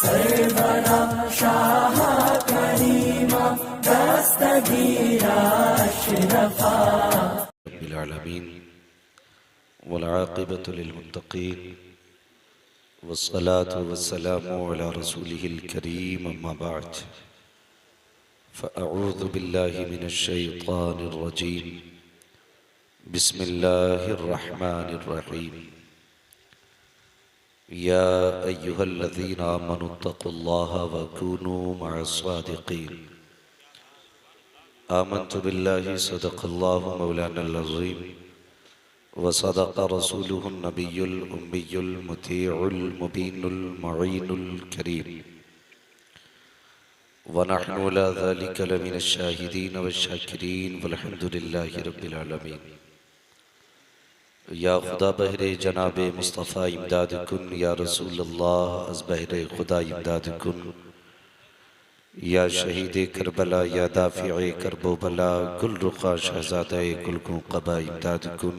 सरवरा शाह करीमा दस्तगीरा अशरफा रब्बिल आलमीन वल आक़िबतु लिल मुत्तक़ीन वस्सलातु वस्सलामु अला रसूलिहिल करीम अम्मा बअद फ़अऊज़ु बिल्लाहि मिनश शैतानिर रजीम बिस्मिल्लाहिर रहमानिर रहीम या अय्युहल्लज़ीना आमनुत्तक़ुल्लाहा व कूनू मअस सादिक़ीन आमन्तु बिल्लाहि सदक़ल्लाहु मौलानल अज़ीम व सदक़ रसूलुहुन नबियुल उम्मियुल मुतीउल मुबीनुल मुईनुल करीम व नहनु अला ज़ालिका लमिनश शाहिदीन वश्शाकिरीन वल्हम्दुलिल्लाहि रब्बिल आलमीन। या खुदा बहरे जनाबे मुस्तफ़ा इमदाद कुन, या रसूल अल्लाह अज़ बहरे खुदा इमदाद कुन, या शहीद करबला या दाफ़िए करबो बला गुल रुखा शहज़ादा गुलगों क़बा इमदाद कुन।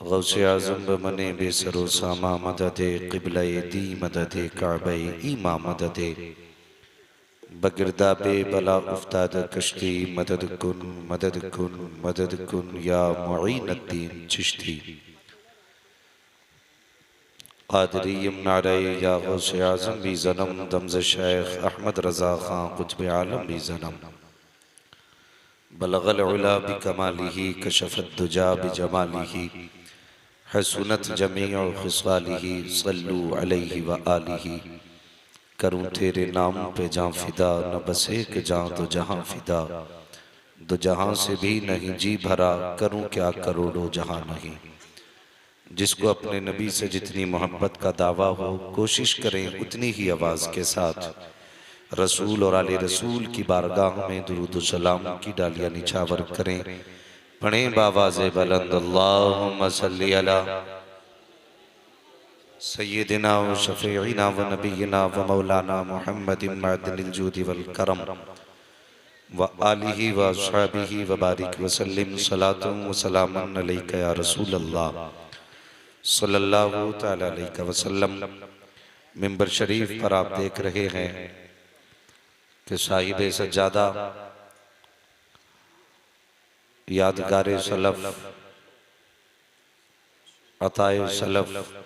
गौसे आज़म बमने बेसरो सामा मददे क़िबले दी मददे काबे ईमा मददे बगिरदाबे बला उफ्ताद कश्ती मदद कुन मदद कुन मदद कुन या मुईनुद्दीन चिश्ती क़ादरी नारे या गौसे आज़म भी ज़नम दमज़ शेख अहमद रज़ा ख़ां क़ुत्ब आलम भी ज़नम बलग़ल उला बिकमालिही कशफ़त दुजा बिजमालिही हसूनत जमीअ ख़िसालिही सल्लू अलैहि व आलिही। करूँ तेरे नाम पे जाँ फ़िदा न बस एक जाँ दो जहाँ फ़िदा, दो जहाँ से भी नहीं जी भरा करूँ क्या करोड़ों जहाँ नहीं। जिसको अपने नबी से जितनी मोहब्बत का दावा हो कोशिश करें उतनी ही आवाज़ के साथ रसूल और आले रसूल की बारगाह में दुरूद सलाम की डालियाँ निछावर करें। पढ़ें बावाज़े बुलंद अल्लाहुम्मा सल्ली अला सय्यिदिना व शफ़ीइना व नबिय्यिना व मौलाना मुहम्मदिन मअदनिल जूदि वल करम व आलिहि व अस्हाबिहि व बारिक व सल्लिम सलातुन व सलामुन अलैका या रसूल अल्लाह सल्लल्लाहु तआला अलैहि वसल्लम। मिंबर शरीफ पर आप देख रहे हैं कि साहिबे सज्जादा यादगारे सलफ अताए सलफ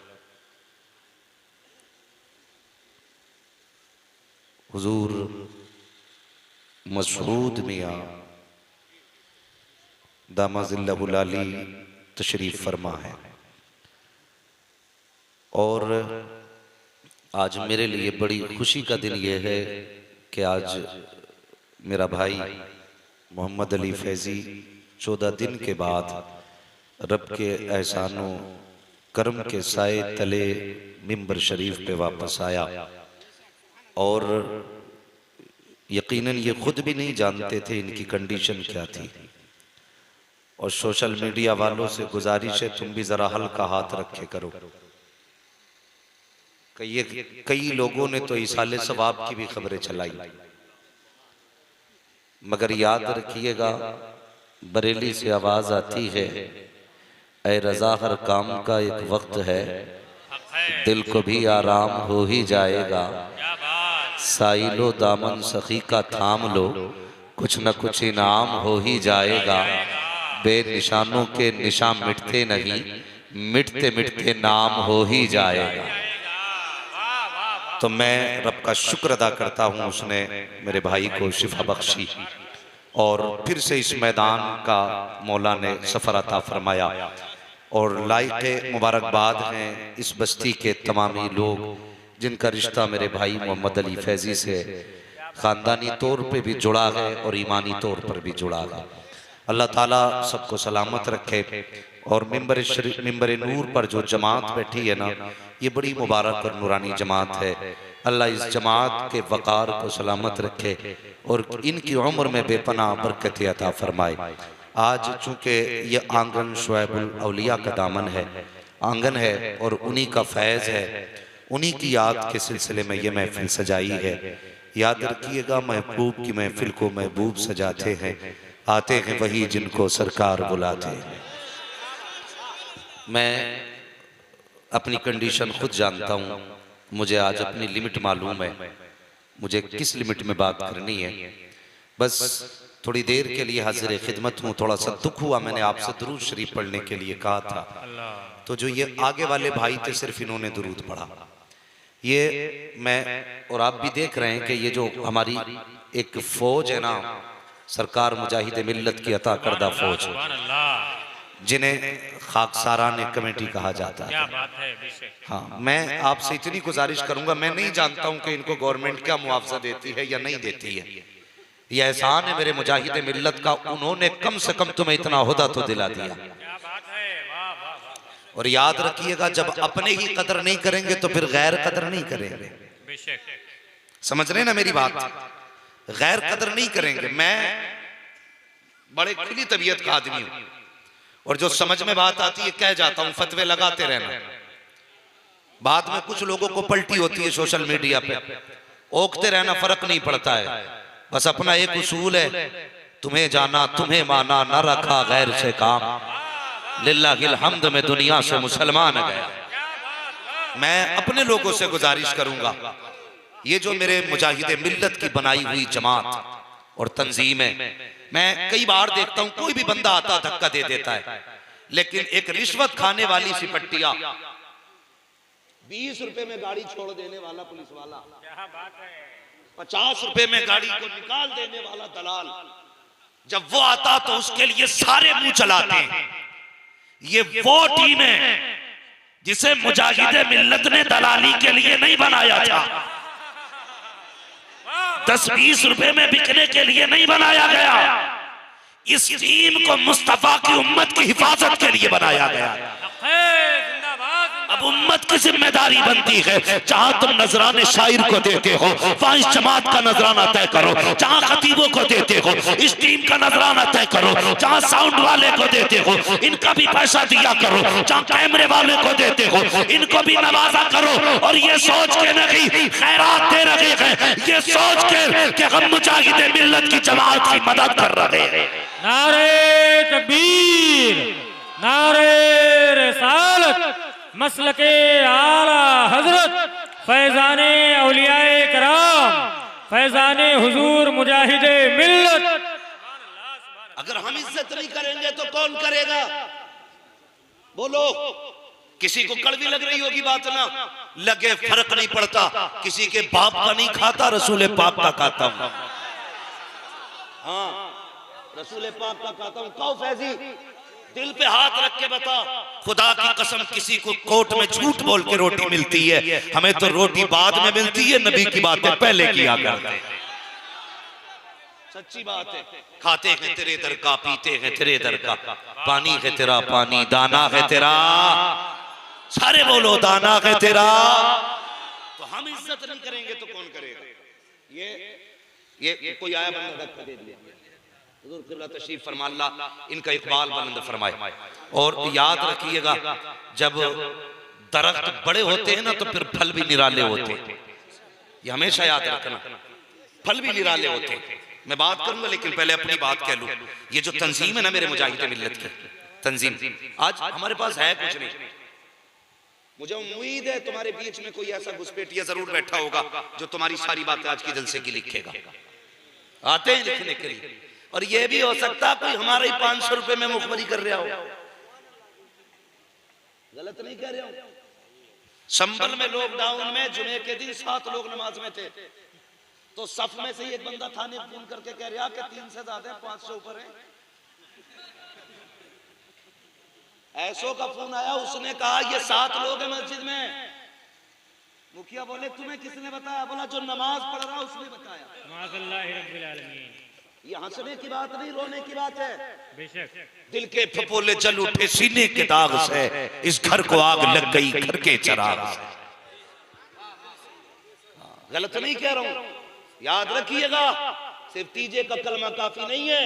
हुजूर मसऊद मियां दामाजिल्लहुल आली तशरीफ फरमा है। और आज मेरे लिए बड़ी खुशी का दिन यह है कि आज मेरा भाई मोहम्मद अली फैज़ी 14 दिन के बाद रब के एहसानों करम के साए तले मिंबर शरीफ पे वापस आया। और यकीनन ये खुद भी नहीं जानते थे इनकी कंडीशन क्या थी। और सोशल मीडिया वालों से गुजारिश है तुम भी जरा हल्का हाथ रखे करो। कई लोगों ने तो इसाले सवाब की भी खबरें चलाई, मगर याद रखिएगा बरेली से आवाज आती है ऐ रजा हर काम का एक वक्त है, दिल को भी आराम हो ही जाएगा। साइलो दामन सखी का थाम लो, कुछ न कुछ इनाम हो ही जाएगा। बेनिशानों के निशान मिटते नहीं, मिटते मिटते नाम हो ही जाएगा। तो मैं रब का शुक्र अदा करता हूँ उसने मेरे भाई को शिफा बख्शी और फिर से इस मैदान का मौला ने सफर अता फरमाया। और लायके मुबारकबाद हैं इस बस्ती के तमामी लोग जिनका रिश्ता मेरे भाई मोहम्मद अली फैज़ी से ख़ानदानी तौर पे भी जुड़ा है और ईमानी तौर पर भी जुड़ा है। अल्लाह ताला सबको सलामत रखे। और मिंबर नूर पर जो जमात बैठी है ना, ये बड़ी मुबारक और नूरानी जमात है। अल्लाह इस जमात के वक़ार को सलामत रखे और इनकी उम्र में बेपनाह बरकत अता फरमाए। आज चूँकि ये आंगन शुएबुल औलिया का दामन है, आंगन है और उन्हीं का फैज़ है, उन्हीं की याद के सिलसिले में ये महफिल सजाई है। याद रखिएगा महबूब की महफिल को महबूब सजाते हैं, आते हैं वही जिनको सरकार बुलाते हैं। मैं अपनी कंडीशन खुद जानता हूँ मुझे आज अपनी लिमिट मालूम है, मुझे किस लिमिट में बात करनी है। बस थोड़ी देर के लिए हाजिर खिदमत हूँ। थोड़ा सा दुख हुआ, मैंने आपसे दुरूद शरीफ पढ़ने के लिए कहा था, तो जो ये आगे वाले भाई थे सिर्फ इन्होंने दुरूद पढ़ा। ये मैं और आप भी देख रहे हैं कि ये जो हमारी एक फौज है ना, सरकार मुजाहिद मिल्लत की अता करदा फौज, जिन्हें खाकसारान कमेटी कहा जाता है। हाँ, मैं आपसे इतनी गुजारिश करूंगा, मैं नहीं जानता हूं कि इनको गवर्नमेंट क्या मुआवजा देती है या नहीं देती है, यह एहसान है मेरे मुजाहिद मिल्लत का, उन्होंने कम से कम तुम्हें इतना होदा तो दिला दिया। और याद रखिएगा, जब अपने ही कदर नहीं करेंगे तो फिर गैर कदर नहीं करेंगे। समझ रहे ना मेरी बात, गैर कदर नहीं करेंगे। मैं बड़े खुली तबीयत का आदमी हूं और जो समझ में बात आती है कह जाता हूं, फतवे लगाते रहना। बाद में कुछ लोगों को पलटी होती है सोशल मीडिया पे, ओकते रहना फर्क नहीं पड़ता है। बस अपना एक उसूल है, तुम्हें जाना तुम्हें माना, न रखा गैर से काम, लिल्लाहिल हम्द में दुनिया से मुसलमान गया। मैं अपने लोगों से गुजारिश करूंगा, ये जो मेरे मुजाहिद मिल्लत की बनाई हुई जमात और तंजीम है, मैं कई बार देखता हूं कोई भी बंदा आता धक्का दे देता है, लेकिन एक रिश्वत खाने वाली सिपट्टिया, 20 रुपए में गाड़ी छोड़ देने वाला पुलिस वाला, 50 रुपए में गाड़ी को निकाल देने वाला दलाल, जब वो आता तो उसके लिए सारे मुंह चलाते हैं। ये वो टीम है जिसे मुजाहिद मिल्लत ने दलाली के लिए नहीं बनाया था, 10-20 रुपए में बिकने के लिए नहीं बनाया गया। इस टीम को मुस्तफा की उम्मत की हिफाजत के लिए बनाया गया। अब उम्मत की जिम्मेदारी बनती है, जहां तुम नजराने शायर को देते हो वहां इस जमात का नजराना तय करो, जहां खतीबों को देते हो इस टीम का नजराना तय करो, जहां साउंड वाले को देते हो इनका भी पैसा दिया करो, जहां कैमरे वाले को देते हो इनको भी नवाजा करो। और ये सोच के नहीं खैरात दे रहे हैं, ये सोच के कि हम मुजाहिद मिल्लत की जमात की मदद कर रहे हैं। नारे तकबीर, नारे रिसालत, मसलके आला हजरत, फैजाने औलियाए कराम, फैजाने हुजूर मुजाहिदे मिल्लत। अगर हम इज्जत नहीं करेंगे तो कौन करेगा? बोलो। किसी को कड़वी लग रही होगी बात, ना लगे फर्क नहीं पड़ता, किसी के बाप का नहीं खाता, रसूल पाक का खाता हूं। हाँ, रसूल पाक का खाता हूं। कहो फैजी, दिल पे हाथ रख के बता, खुदा की कसम किसी को कोर्ट में झूठ बोल के रोटी मिलती है, हमें तो रोटी बाद में मिलती है, नबी की बातें पहले किया करते हैं। सच्ची बात है। खाते हैं तेरे दर का, पीते हैं तेरे दर का, पानी है तेरा पानी, दाना है तेरा, सारे बोलो दाना है तेरा। तो हम इज्जत नहीं करेंगे तो कौन करेगा? ये कोई आया बंदा धक्का दे दिया, हुजूर किबला तशरीफ फरमा, अल्लाह इनका इकबाल बुलंद फरमाए। और याद रखिएगा, जब दरख्त बड़े होते हैं ना तो फिर फल भी निराले होते हैं, ये हमेशा याद रखना, फल भी निराले होते हैं। मैं बात करूंगा लेकिन पहले अपनी बात कह लूं। ये जो तंजीम है ना मेरे मुजाहिद मिल्लत की तंजीम, आज हमारे पास है कुछ नहीं। मुझे उम्मीद है तुम्हारे बीच में कोई ऐसा घुसपैठिया जरूर बैठा होगा जो तुम्हारी सारी बातें आज की जलसे की लिखेगा। आते हैं लिखने के लिए, और ये भी हो सकता कोई हमारे ही 500 रुपए में मुखबरी कर रहा हो। गलत नहीं कह रहा हूं। संभल में लॉकडाउन में जुमे के दिन 7 लोग नमाज में थे, तो सफ में से एक बंदा थाने फोन करके कह रहा कि 3 से ज्यादा 500 ऊपर है। ऐसो का फोन आया, उसने कहा ये 7 लोग हैं मस्जिद में। मुखिया बोले तुम्हें किसने बताया? बोला जो नमाज पढ़ रहा उसने बताया। माज़ल्लाहि रब्बिल आलमीन। ये हंसने की बात नहीं, रोने की बात है। बेशक दिल के फपोले जल उठे सीने के दाग से, इस घर को आग लग गई घर के चिराग से। गलत नहीं कह रहा हूं, याद रखिएगा। सिर्फ तीजे का कलमा काफी नहीं है,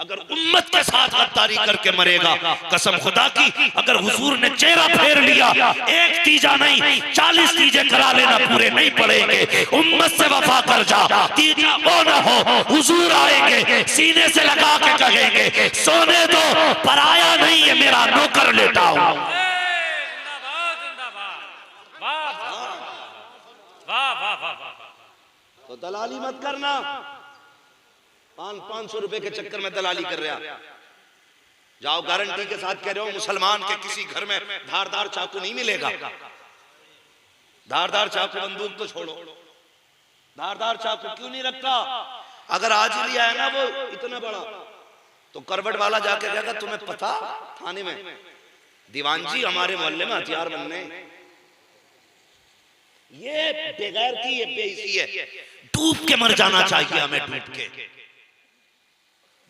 अगर उम्मत के साथ गद्दारी करके मरेगा, कसम खुदा की अगर हुजूर ने चेहरा फेर लिया, एक तीजा नहीं 40 तीजे करा लेना, पूरे नहीं पड़ेंगे। उम्मत से वफा कर जा, तीजा वो ना हो, हुजूर आएंगे सीने से लगा के कहेंगे सोने दो, पराया नहीं है मेरा नौकर लेटा हूं। तो दलाली मत करना। 500 रुपए के चक्कर में दलाली कर रहा। जाओ, गारंटी के साथ कह रहे हो, मुसलमान के किसी घर में धारदार चाकू नहीं मिलेगा। धारदार चाकू, बंदूक तो छोड़ो, धारदार चाकू क्यों नहीं रखता? अगर आज ही लिया है ना वो इतना बड़ा, तो करवट वाला जाके कहेगा तुम्हें पता थाने में दीवान जी हमारे मोहल्ले में हथियार बनने। ये बेगैर की ये बेइज्जती है। डूब के मर जाना चाहिए हमें, डूब के।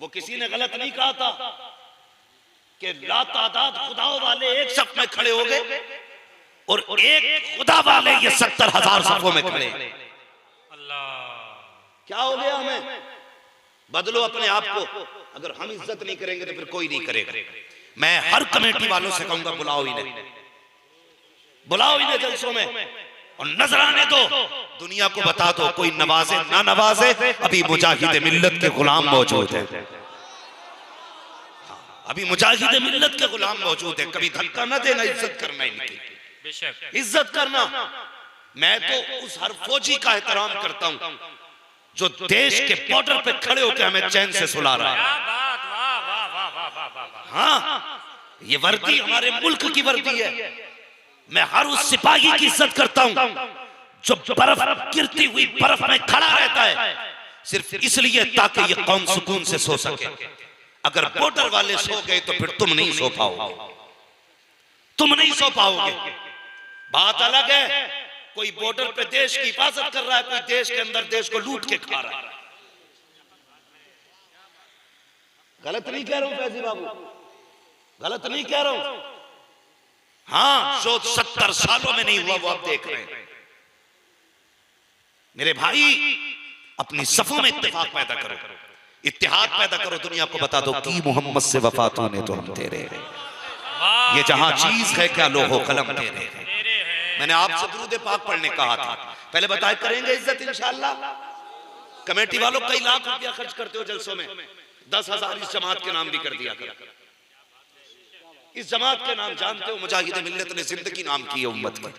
वो किसी ने गलत नहीं कहा था कि लातादाद खुदाओं वाले एक सफ में खड़े हो गए और एक खुदा वाले ये 70,000 सफों में खड़े। अल्लाह, क्या हो गया? हमें बदलो अपने आप को। अगर हम इज्जत नहीं करेंगे तो फिर कोई नहीं करेगा। मैं हर कमेटी वालों से कहूंगा, बुलाओ इन्हें, बुलाओ इन्हें जलसों में और नजराने दो, दुनिया को बता दो। कोई नवाजे ना नवाजे, अभी मुजाहिद मिल्लत के गुलाम मौजूद है। अभी मुजाहिद मिल्लत के गुलाम मौजूद है। कभी धक्का ना देना, इज्जत करना इनकी, इज्जत करना। मैं तो उस हर फौजी का एहतराम करता हूं जो देश के बॉर्डर पे खड़े होकर हमें चैन से सुला रहा है। हाँ, ये वर्दी हमारे मुल्क की वर्दी है। मैं हर उस सिपाही की इज्जत करता हूं जो बर्फ, गिरती हुई बर्फ में खड़ा रहता है सिर्फ इसलिए ताकि ये कौम सुकून से सो सके। अगर बॉर्डर वाले सो गए तो फिर तुम नहीं सो पाओगे, तुम नहीं सो पाओगे। बात अलग है, कोई बॉर्डर पे देश की हिफाजत कर रहा है, कोई देश के अंदर देश को लूट के खा रहा है। गलत नहीं कह रहा हूं फैजी बाबू, गलत नहीं कह रहा हूं। हाँ, जो 70 सालों में नहीं हुआ वो आप देख रहे हैं। मेरे भाई, अपनी सफों में इत्तेफाक पैदा करो, इत्तेहाद पैदा करो। दुनिया को बता दो कि मोहम्मद से वफात होने तो हम तेरे, ये जहां चीज है क्या लोहो कलम तेरे। मैंने आपसे दुरूद पाक पढ़ने कहा था, पहले बताए करेंगे इज्जत इंशाअल्लाह। कमेटी वालों कई लाख रुपया खर्च करते हो जलसों में, 10,000 इस जमात के नाम भी कर दिया करो। इस जमात के नाम जानते हो, मुजाहिद मिल्लत ने जिंदगी नाम की है उम्मत की।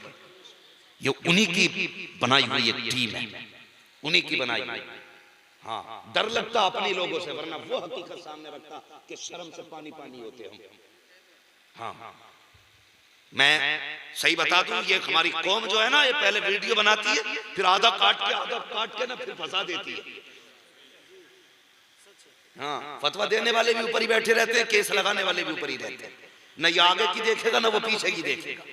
ये उन्हीं की बनाई हुई एक टीम है, उन्हीं की बनाई हुई। हाँ, डर लगता अपने लोगों से, वरना वो हकीकत सामने रखता कि शर्म से पानी पानी होते हम। हाँ, मैं सही बता दूं, ये हमारी कौम जो है ना, ये पहले वीडियो बनाती है, फिर आधा काट के ना फिर फंसा देती है। हाँ, फतवा देने वाले भी ऊपर ही बैठे रहते हैं, केस लगाने वाले भी ऊपर ही रहते हैं। न ये आगे की देखेगा ना वो पीछे की देखेगा।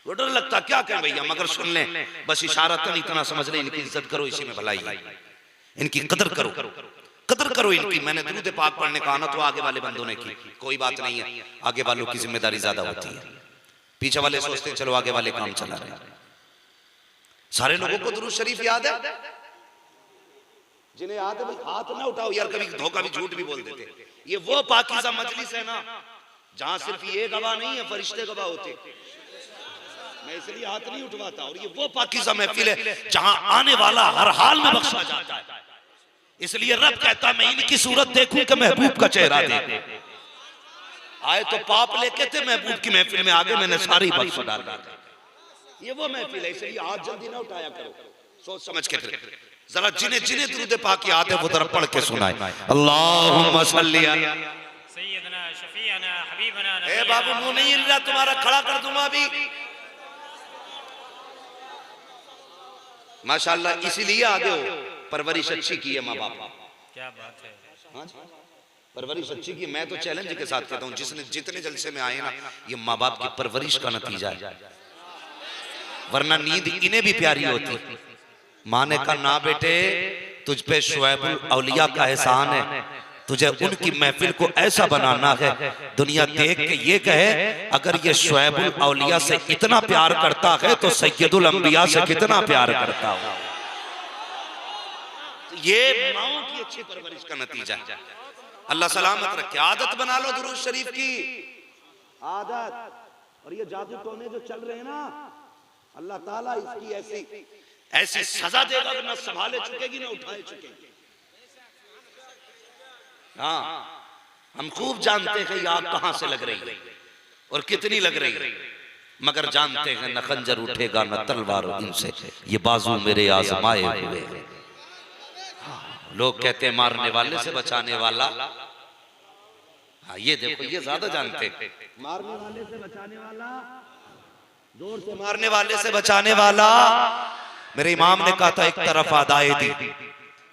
वो डर लगता क्या कहें भैया, मगर सुन लें, बस इशारतन इतना समझ लें, इनकी इज्जत करो, इसी में भलाई है। इनकी कदर करो, कदर करो इनकी। मैंने दुरूद पाक पढ़ने का आना तो आगे वाले बंदों ने की, कोई बात नहीं है। आगे वालों की जिम्मेदारी ज्यादा होती है, पीछे वाले सोचते हैं चलो आगे वाले काम चला रहे। सारे लोगों को दुरूद शरीफ याद है? जिन्हें याद है हाथ ना उठाओ यार, कभी धोखा भी झूठ भी बोल देते। ये वो पाकीज़ा मजलिस है ना जहां सिर्फ ये गवाह नहीं है, फरिश्ते गवाह होते। मैं इसलिए हाथ नहीं उठवाता। और ये वो पाकीज़ा महफिल है जहां आने वाला हर हाल में बख्शा जाता है। इसलिए रब कहता है मैं इनकी सूरत देखूं कि महबूब का चेहरा देखूं। आए तो पाप लेके थे, महबूब की महफिल में आगे मैंने सारी बख्श डाला। ये वो महफिल है, इसलिए हाथ जल्दी ना उठाया करो, सोच समझ के। जरा जिन्हें जिन्हें दुरूद पाक याद है वो जरा पढ़ के सुनाए। अल्लाहुम्मा सल्ली अला सय्यदना शफीअना हबीबना। ए बाबू, मुंह नहीं हिल रहा तुम्हारा, खड़ा कर दूंगा अभी। माशाल्लाह, इसीलिए आगे हो, परवरिश अच्छी की है माँ बाप। क्या बात है। हाँ, परवरिश अच्छी की। मैं तो चैलेंज के साथ कहता हूँ, जिसने जितने जलसे में आए ना, ये माँ बाप की परवरिश का नतीजा है। वरना नींद इन्हें भी प्यारी होती। माँ ने कहा ना बेटे, तुझ पे शुएबुल औलिया का एहसान है, तुझे उनकी महफिल को ऐसा बनाना है दुनिया देख के ये कहे अगर ये शुएबुल औलिया से इतना प्यार करता है तो सैयदुल अंबिया से कितना प्यार करता हो। ये माओ की अच्छी परवरिश का नतीजा है। अल्लाह सलामत रखे। आदत बना लो दुरूद शरीफ की, आदत। और ये जादू टोने जो चल रहे हैं ना, अल्लाह ताला इसकी ऐसी सजा देगा कि ना संभाले चुकेगी ना उठाए चुकेगी। हाँ, हम खूब जानते हैं ये आग कहां से लग रही है और कितनी लग रही है। मगर जानते हैं न खंजर उठेगा न तलवार इनसे, ये बाजू मेरे आजमाए हुए हैं। लोग कहते हैं मारने वाले से बचाने वाला, हाँ ये देखो ये ज्यादा जानते हैं। मारने वाले से बचाने वाला, जोर से मारने वाले से बचाने वाला। मेरे इमाम ने कहा था एक तरफ आदाए दी,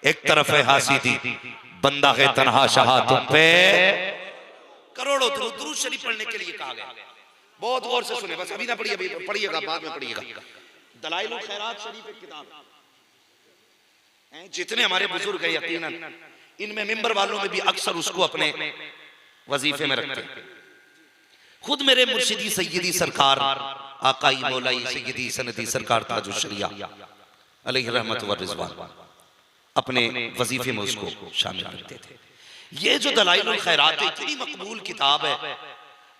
एक तरफ है हासी दी, बंदा है तन्हा शाह तुम पे करोड़ों दुरूद शरीफ पढ़ने के लिए कहा गया। बहुत गौर से सुने, बस अभी ना पढ़िए, अभी पढ़िएगा, बाद में पढ़िएगा। दलाइल खैरात शरीफ एक किताब है, जितने हमारे बुजुर्ग हैं यकीनन इनमें मिंबर वालों में भी अक्सर उसको अपने वजीफे में रखते हैं। खुद मेरे मुर्शिदी सैयदी सरकार आकाई मौलाई सैयदी सनदी सरकार ताजुल शरिया अलैहि रहमत व रिजवान अपने वजीफे में उसको शामिल करते थे। ये जो दलाइल खैरात इतनी मकबूल किताब है,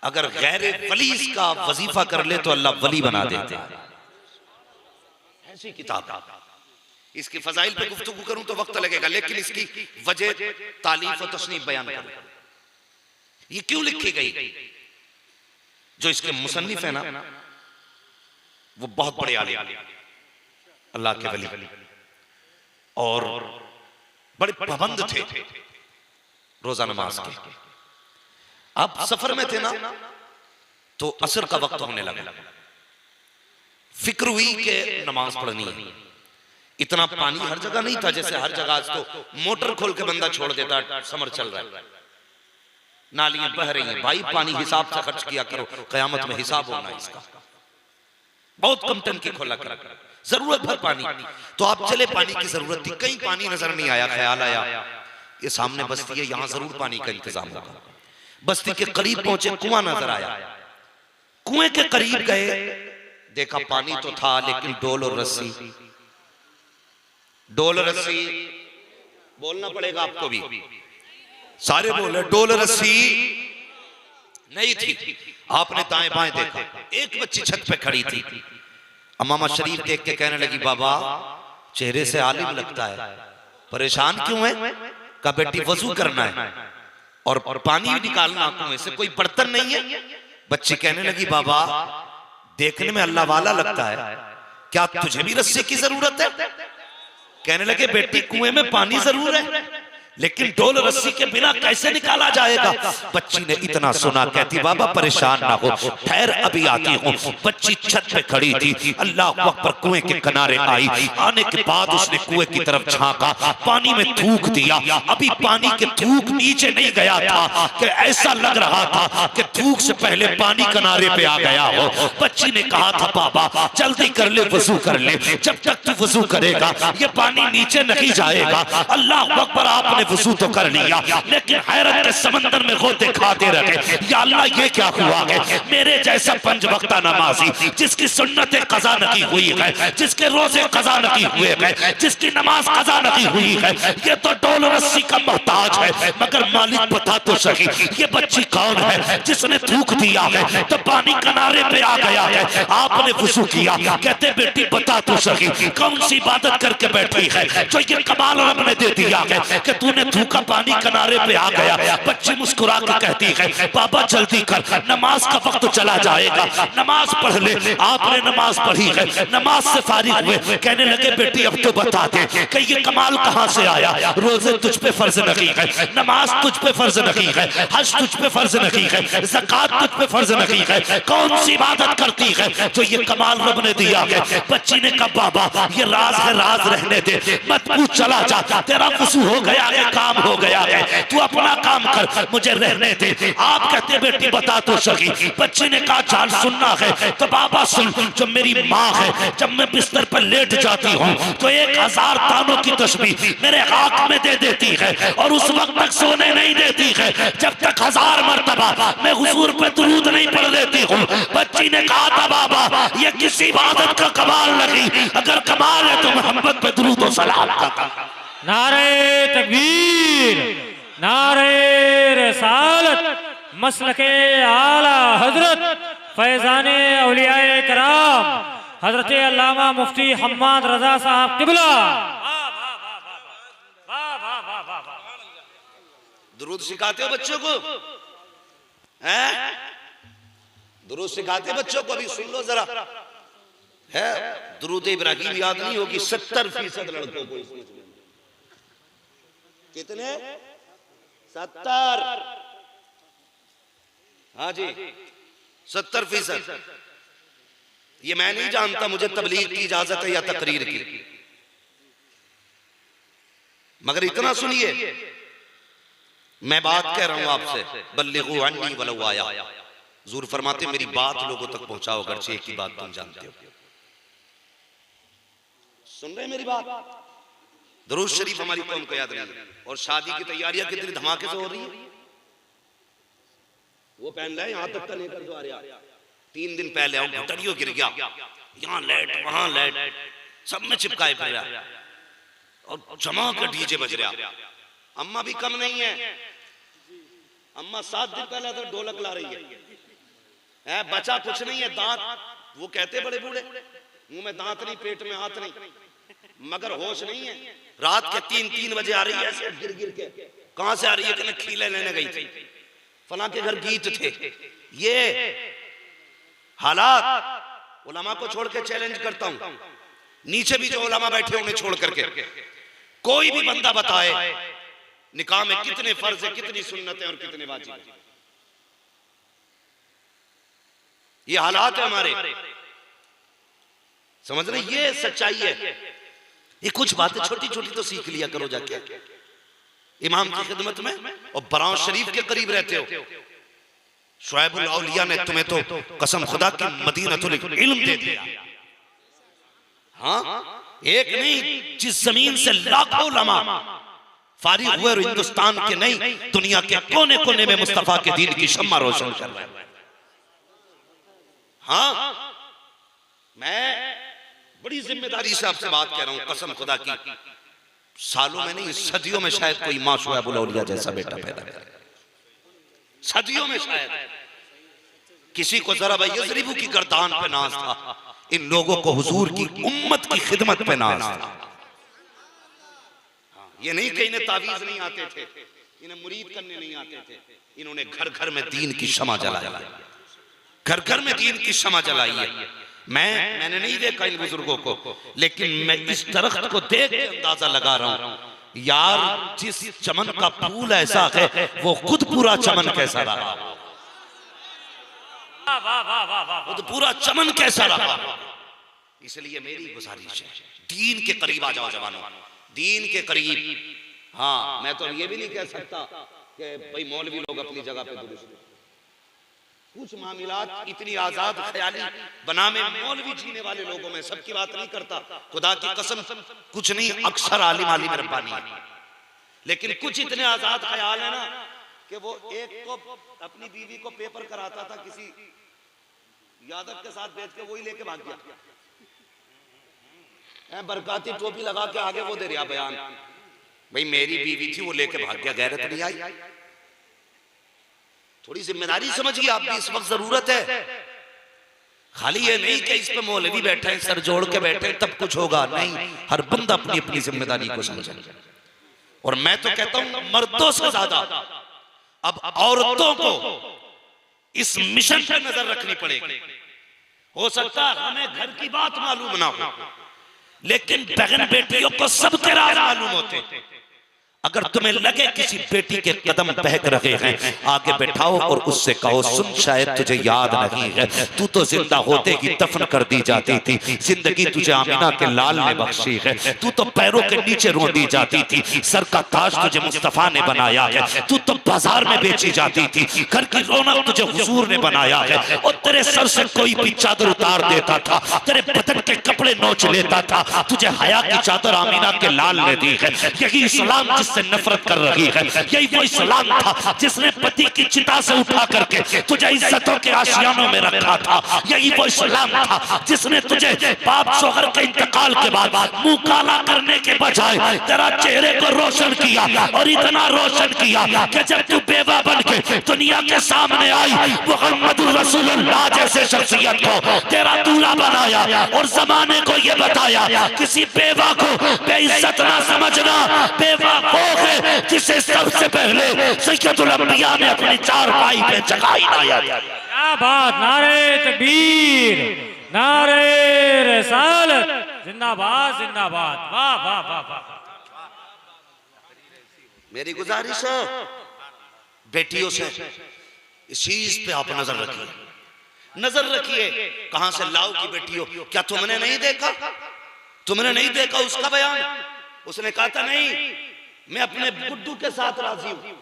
अगर गैर वली इसका वजीफा कर ले तो अल्लाह वली बना देते हैं। ऐसी किताब, इसकी फजाइल पे गुफ्तगू करूं तो वक्त लगेगा, लेकिन इसकी वजह तालीफ और तस्नीफ बयान करूं। ये क्यों लिखी गई? जो इसके मुसन्निफ है ना वो बहुत बड़े आलिम, अल्लाह के वली, और बड़े पाबंद थे रोजा नमाज के। अब सफर में थे ना तो असर का वक्त होने लगा, फिक्र हुई कि नमाज पढ़नी है। इतना पानी हर जगह नहीं था, जैसे हर जगह तो मोटर खोल के बंदा छोड़ देता, समर चल रहा है, नालियां बह रही हैं। भाई पानी हिसाब से खर्च किया करो, कयामत में हिसाब होना इसका। बहुत कम टन की खोला कर, जरूरत भर पानी। तो आप चले, पानी की जरूरत थी, कहीं पानी नजर नहीं आया, ख्याल आया ये सामने बस्ती है, यहां जरूर पानी का इंतजाम होगा। बस्ती के करीब पहुंचे, कुआं नजर आया, कुएं के करीब गए, देखा पानी तो था लेकिन डोल और रस्सी, डोल रस्सी बोलना पड़ेगा आपको भी, सारे बोले डोल रस्सी नहीं थी। आपने दाएं बाएं देखा, एक बच्ची छत पे खड़ी थी। अम्मा शरीफ देख के कहने लगी, बाबा चेहरे से आलिम लगता है, परेशान क्यों है? का बेटी वजू करना है और पानी निकालना कुएं से, कोई बर्तन नहीं है। बच्ची कहने लगी, बाबा देखने में अल्लाह वाला लगता है, क्या तुझे भी रस्सी की जरूरत है? कहने लगे, बेटी कुएं में पानी जरूर है लेकिन डोल रस्सी के बिना कैसे निकाला जाएगा? बच्ची ने इतना सुना, कहती बाबा परेशान ना हो, ठहर अभी आती हूँ। बच्ची छत पे खड़ी थी, अल्लाह अकबर, कुएं के किनारे आई। आने के बाद उसने कुएं की तरफ झांका, पानी में थूक दिया। अभी पानी के थूक नीचे नहीं गया था कि ऐसा लग रहा था कि थूक से पहले पानी किनारे पे आ गया हो। बच्ची ने कहा था, बाबा जल्दी कर ले, वजू कर ले, जब तक तू वजू करेगा ये पानी नीचे नहीं जाएगा। अल्लाह अकबर, आपने वजू तो कर लिया लेकिन हैरत के समंदर में गोते खाते रहे। या अल्लाह ये क्या हुआ है? मेरे जैसा पंज वक्ता नमाजी जिसकी सुन्नतें कज़ा नहीं हुई है, जिसके रोजे कज़ा नहीं हुए हैं, जिसकी नमाज कज़ा नहीं हुई है, ये तो डोल रस्सी का मोहताज है। मगर मालिक बता तो सही, ये बच्ची कौन है जिसने थूक दिया है तो पानी किनारे पे आ गया है? आपने वजू किया, कहते बेटी बता तो सही, कौन सी इबादत करके बैठी है जो ये कमाल रब ने दे दिया है कि तूने थूका पानी किनारे पे आ गया? बच्ची मुस्कुरा के कहती है, बाबा जल्दी कर, नमाज का वक्त चला जाएगा, नमाज पढ़ ले। आपने नमाज पढ़ी है, नमाज से फारिग हुए, कहने लगे बेटी अब तो बता दे कि ये कमाल कहां से आया? रोजे तुझ पे फर्ज नहीं है, नमाज तुझ पे फर्ज नहीं है, हज तुझ पे फर्ज नहीं है, ज़कात तुझ पे फर्ज नहीं है, कौन सी इबादत करती है जो ये कमाल रब ने दिया है? बच्ची ने कहा, बाबा ये राज है, राज रहने दे, मत पूछ, चला जा, तेरा वजू हो गया है, काम हो गया है, तू अपना काम कर, मुझे रहने दे। आप कहते बेटी बता तो सही। बच्ची ने कहा, जान सुनना है तो बाबा सुन, जब मेरी माँ है, जब मैं बिस्तर पर लेट जाती हूँ तो 1000 तानों की तस्बीह मेरे हाथ में दे देती है और उस वक्त तक सोने नहीं देती है जब तक 1000 मर्तबा मैं हुजूर पे दुरूद नहीं पढ़ देती हूँ। बच्ची ने कहा था, बाबा ये किसी इबादत का कमाल नहीं, अगर कमाल है तो मोहम्मद पे दुरूद और सलाम का। नारे तकबीर, नारे रिसालत, मसलके आला हजरत फैजाने औलियाए कराम हजरत अल्लामा मुफ्ती हम्माद रजा साहब किबला। दुरूद सिखाते हो बच्चों को हैं? दुरूद सिखाते बच्चों को, अभी सुन लो जरा। है दुरूद इब्राहिम याद नहीं होगी 70% लड़कों को इसमें। कितने? 70। हाँ जी 70%। ये मैं नहीं जानता, मुझे तबलीग की इजाजत है या तकरीर की, मगर इतना सुनिए, मैं बात कह रहा हूं आपसे, बल्लिगू अन्नी वलौ आया। हुजूर फरमाते मेरी बात लोगों तक पहुंचाओ, अगरचे एक ही बात तुम जानते हो। सुन रहे मेरी बात? दुरूद शरीफ हमारी कौम को याद नहीं है, और शादी की तैयारियां कितनी धमाके से हो रही है। वो पहन रहे यहां तक का लेकर जो आ रहा, 3 दिन पहले आओ घुटनियों गिर गया, यहां लेट वहां लेट, सब में चिपकाए फिर रहा, और जमा का डीजे बज रहा। अम्मा भी कम नहीं है, अम्मा 7 दिन पहले तो ढोलक ला रही है, बचा कुछ नहीं है, दांत वो कहते बड़े बूढ़े, मुंह में दांत नहीं, पेट में हाथ नहीं, मगर होश नहीं है। रात के 3-3 बजे आ रही है ऐसे गिर गिर के। कहां से आ रही है? कि खीले लेने गई थी, फलां के घर गीत थे। ये हालात उलमा को छोड़ के चैलेंज करता हूं, नीचे भी जो उलमा बैठे उन्हें छोड़ करके कोई भी बंदा बताए निकाह में कितने फर्ज है, कितनी सुन्नतें और कितने वाजिब है। ये हालात है हमारे, समझ रहे? ये सच्चाई है। ये कुछ बातें छोटी छोटी तो सीख लिया करो जाके इमाम की खिदमत में, और बराउ शरीफ के करीब रहते हो। शुएबुल औलिया ने तुम्हें तो कसम खुदा की मदीनतुल इल्म दे दिया। हाँ एक नहीं, जिस जमीन से लाखों उलमा फारिग हुए और हिंदुस्तान के नहीं दुनिया के कोने कोने में मुस्तफा के दीन की शम्मा रोशन कर रहे हैं। हाँ मैं बड़ी जिम्मेदारी से आपसे बात कह रहा हूं, कसम खुदा की, सालों में नहीं सदियों में शायद कोई मां शुएबुल औलिया जैसा बेटा पैदा करे, सदियों में शायद। किसी को जरा यज़रिबु की गर्दान पे नाज था, इन लोगों को हुजूर की उम्मत की खिदमत पे नाज था। ये नहीं कि इन्हें तावीज नहीं आते थे, इन्हें मुरीद करने नहीं आते थे, इन्होंने घर घर में दीन की शमा जलाई, घर घर में दीन की शमा जलाई है। मैंने नहीं देखा इन बुजुर्गों को, लेकिन मैं इस दरख्त को देख के अंदाजा लगा रहा हूं यार, जिस चमन का फूल ऐसा है वो खुद पूरा चमन कैसा रहा, खुद पूरा चमन कैसा रहा। इसलिए मेरी गुजारिश है, दीन के करीब आ जाओ जवानों, दीन के करीब। हाँ मैं तो ये भी नहीं कह सकता कि भाई मौलवी लोग अपनी जगह पे दुरुस्त, कुछ मामलात इतनी आजाद ख्याली बना में मौलवी जीने वाले लोगों में, सबकी बात नहीं करता, खुदा की कसम कुछ नहीं, अक्सर आलिम आलिम रब्बानी है, लेकिन कुछ इतने आजाद ख्याल है ना कि वो एक को अपनी बीवी को पेपर कराता था किसी यादव के साथ बैठ के, वही लेके भाग गया, बरकाती टोपी लगा के आगे वो दे रहा बयान, भाई मेरी बीवी थी वो लेके भाग गया, गैरत नहीं आई। थोड़ी जिम्मेदारी समझिए आप भी, इस वक्त जरूरत है। खाली ये नहीं कि इस पे मौलवी बैठे हैं सर जोड़ के बैठे हैं तब कुछ होगा, नहीं, हर बंदा अपनी अपनी जिम्मेदारी को समझे। और मैं तो कहता हूं मर्दों से ज्यादा अब औरतों को इस मिशन पर नजर रखनी पड़ेगी। हो सकता है हमें घर की बात मालूम ना हो, लेकिन बहन बेटियों को सबके राज मालूम होते। अगर तुम्हें लगे किसी बेटी के कदम बहक रहे हैं, आगे बैठाओ और उससे कहो सुन शायद तुझे याद नहीं है, तू तो जिंदा होते ही दफन कर दी जाती थी, जिंदगी तुझे आमिना के लाल ने बख्शी है, तू तो पैरों के नीचे रोंदी जाती थी, सर का ताज तुझे मुस्तफा ने बनाया है, तू तो बाजार में बेची जाती थी, घर की रौनक तुझे हुजूर ने बनाया है, और तेरे सर से कोई भी चादर उतार देता था, तेरे बदन के कपड़े नोच लेता था, तुझे हया की चादर आमिना के लाल ने दी है। यही इस्लाम से नफरत कर रही है, यही वो इस्लाम था जिसने पति की चिता से उठा करके तुझे इज्जतों के आशियानों में रखा था, यही वो इस्लाम था जिसने तुझे बाप शोहर के इंतकाल के बाद मुंह काला करने के बजाय तेरा चेहरे को रोशन किया, और इतना रोशन किया कि जब तू बेवा बन के दुनिया के सामने आई, मुहम्मद रसूलुल्लाह जैसे शख्सियत को तेरा दूल्हा बनाया, और जमाने को ये बताया किसी बेवा को बेइज्जत ना समझना, बेवा जिसे सबसे पहले सैयदुल अंबिया ने अपनी चारपाई पे जगाई लाया। क्या बात, नारे तकबीर, नारे रिसालत, जिंदाबाद जिंदाबाद, वाह वाह वाह वाह। मेरी गुजारिश है बेटियों से इस चीज पे आप नजर रखिए, नजर रखिए। कहां से लाओ की बेटियों, क्या तुमने नहीं देखा, तुमने नहीं देखा उसका बयान? उसने कहा था नहीं, मैं अपने गुड्डू के साथ राजी हूं,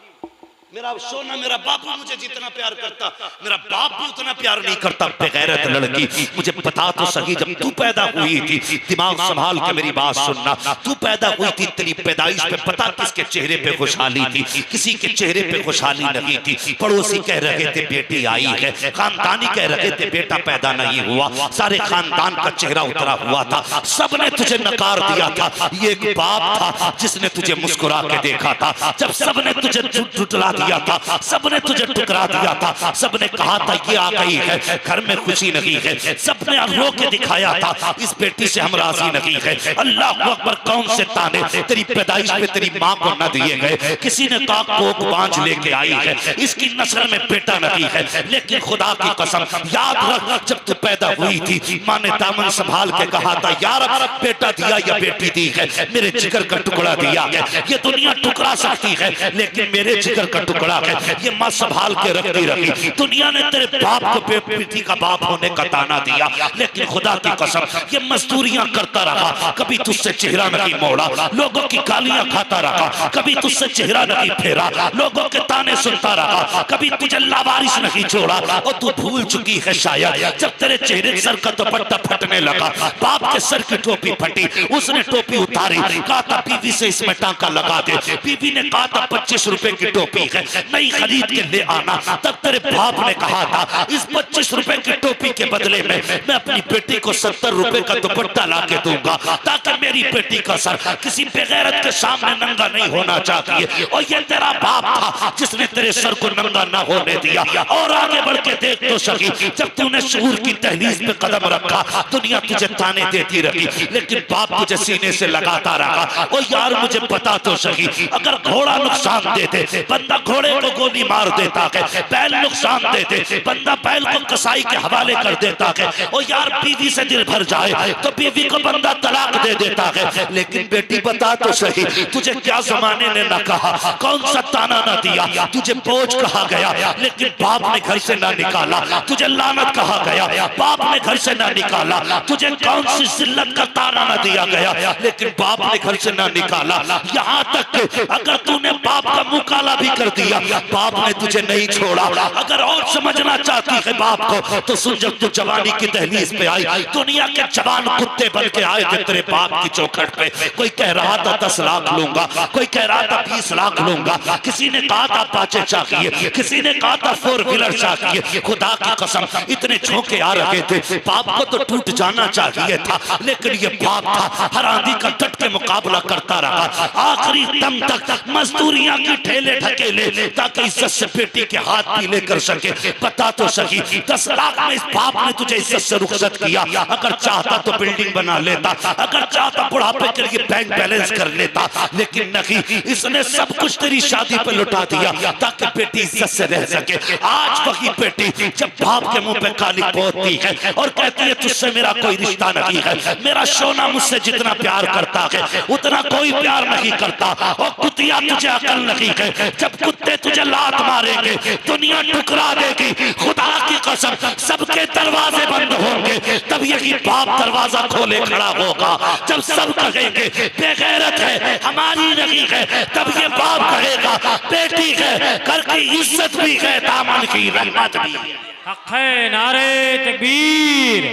मेरा सोना, मेरा बापू मुझे जितना प्यार करता, मेरा बाप भी उतना प्यार नहीं करता। बेगैरत लड़की, मुझे बता तो सही, जब तू पैदा हुई थी, दिमाग संभाल के मेरी बात सुनना, तू पैदा हुई थी, तेरी पैदाइश पे पता किसके चेहरे पे खुशहाली थी? किसी के चेहरे पे खुशहाली नहीं थी। पड़ोसी कह रहे थे बेटी आई है, खानदानी कह रहे थे बेटा पैदा नहीं हुआ, सारे खानदान का चेहरा उतरा हुआ था, सबने तुझे नकार दिया था। ये एक बाप था जिसने तुझे मुस्कुरा के देखा था, जब सबने तुझे झुठला दिया था, सबने तुझे टुकरा दिया था, सबने कहा था ये आ गई है, घर में खुशी नहीं है, सबने रो के दिखाया था इस बेटी से हम राजी नहीं है। अल्लाह अकबर, कौन से ताने तेरी पैदाइश में तेरी माँ को न दिए गए। किसी ने कहा कोक बांझ लेके आई है, इसकी नस्ल में बेटा नहीं है। लेकिन खुदा की कसम याद रख, जब तू पैदा हुई थी माँ ने दामन संभाल के कहा था यार बेटा दिया या बेटी दी है, मेरे जिगर का टुकड़ा दिया है। ये दुनिया टुकड़ा सकती है लेकिन मेरे जिगर का टुकड़ा है, ये माँ संभाल के रखती रही। दुनिया ने तेरे बाप को बेटी का बाप होने का ताना दिया, लेकिन खुदा की कसम ये मजदूरियां करता रहा, कभी तुझसे चेहरा नहीं मोड़ा, लोगों की गालियां खाता रहा, कभी तुझसे चेहरा नहीं फेरा, लोगों के ताने सुनता रहा, कभी तुझे लावारिस नहीं छोड़ा। और तू भूल चुकी है शायद जब तेरे चेहरे सर का दुपट्टा फटने लगा, बाप के सर की टोपी फटी, उसने टोपी उतारी, कहा था बीवी से इसमें टांका लगा दे। बीवी ने कहा था 25 रुपए की टोपी है, नहीं खरीद के ले आना। तब तेरे बाप ने कहा था इस 25 रुपए की टोपी के बदले में मैं अपनी बेटी को 70 रुपए का दुपट्टा ला के दूंगा, ताकि मेरी बेटी का सर किसी बेगैरत के सामने नंगा नहीं होना चाहिए। और ये तेरा बाप था जिसने तेरे सर को नंगा ना होने दिया। और आगे बढ़ के देख तो सही, जब तूने शऊर की दहलीज पे कदम रखा, दुनिया तुझे ताने देती रही, लेकिन बाप तुझे सीने से लगाता रहा। और यार मुझे पता तो सही, अगर घोड़ा नुकसान देते बंदा घोड़े को गोली मार देता है, बैल नुकसान देते बंदा बैल को कसाई के हवाले कर देता है। और यार बीवी से दिल भर जाए तो बीवी को बंदा तलाक दे देता है। लेकिन बेटी बता तो सही, तुझे क्या जमाने ने न कहा, कौन सा ताना न दिया, तुझे बोझ कहा गया लेकिन बाप ने घर से ना निकाला, तुझे लानत कहा गया बाप ने घर से ना निकाला, तुझे कौन सी जिल्लत का ताना न दिया गया लेकिन बाप ने घर से ना निकाला। यहाँ तक अगर तूने बाप का मुंह काला भी कर दिया, बाप ने तुझे नहीं छोड़ा। अगर और समझना चाहती है बाप को तो सुन, जब तू जवानी की दहलीज पे आई, दुनिया के जवान कुत्ते बन के आए थे तेरे बाप की चौखट पे। कोई कह रहा था 10 लाख लूंगा, कोई कह रहा था 20 लाख लूंगा, किसी ने कहा था पाचे चाहिए, किसी ने कहा था 4 व्हीलर चाहिए। खुदा की कसम इतने झोंके आ रहे थे, बाप को तो टूट जाना चाहिए था, लेकिन ये बाप था हर आंधी का डट के मुकाबला करता रहा, आखिरी दम तक मजदूरियां की ठेले ढकेले, ताकि इज्जत से बेटी के हाथ पीले कर सके। पता तो सही 10 लाख में इस बाप ने तुझे इज्जत से रुखसत किया। अगर चाहता तो बिल्डिंग बना लेता, अगर चाहता बुढ़ापे के लिए बैंक बैलेंस कर लेता, लेकिन नहीं, इसने सब कुछ तेरी शादी पे लुटा दिया ताकि बेटी इज्जत से रह सके। आज वही बेटी जब बाप के मुंह पे काली पोतती है और कहती है तुझसे मेरा कोई रिश्ता नहीं है, मेरा सोना मुझसे जितना प्यार करता है उतना कोई प्यार नहीं करता। और कुतिया तुझे अकल नहीं है, जब कुत्ते तुझे लात मारेंगे दुनिया टुकरा देगी। खुदा की कसम सबके दरवाजे बंद होंगे, तब यही बाप दरवाजा खोले खड़ा होगा। जब सब कहेंगे बेगैरत है हमारी नहीं है, तब ये बाप कहेगा बेटी है, घर की इज्जत भी है, दामन की रहमत भी है। हक है, नारे तकबीर,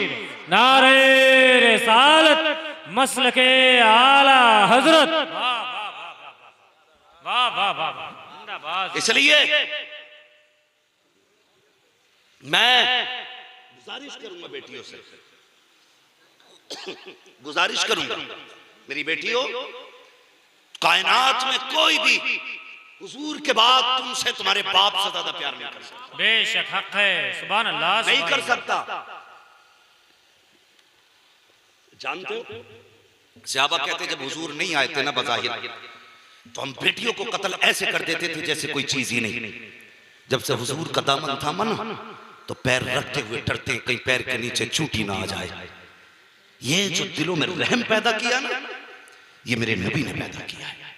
नारे रिसालत, मसलके आला हजरत, वाह वाह वाह वाह। इसलिए मैं गुजारिश करूंगा बेटियों से, गुजारिश करूंगा मेरी बेटियों, कायनात में कोई भी हुजूर के बाद तुमसे तुम्हारे बाप से ज्यादा प्यार नहीं कर सकता। बेशक हक है, सुभान अल्लाह, नहीं कर सकता। जानते हो सहाबा कहते जब हुजूर नहीं आए थे ना बज़ाहिर, तो हम बेटियों को कत्ल ऐसे कर देते थे जैसे कोई चीज ही नहीं। जब से हुजूर का दामन थामा ना, तो पैर रखते हुए डरते हैं कहीं पैर के नीचे चूटी ना आ जाए। ये जो दिलों में रहम पैदा किया ना, ये मेरे नबी ने पैदा किया है,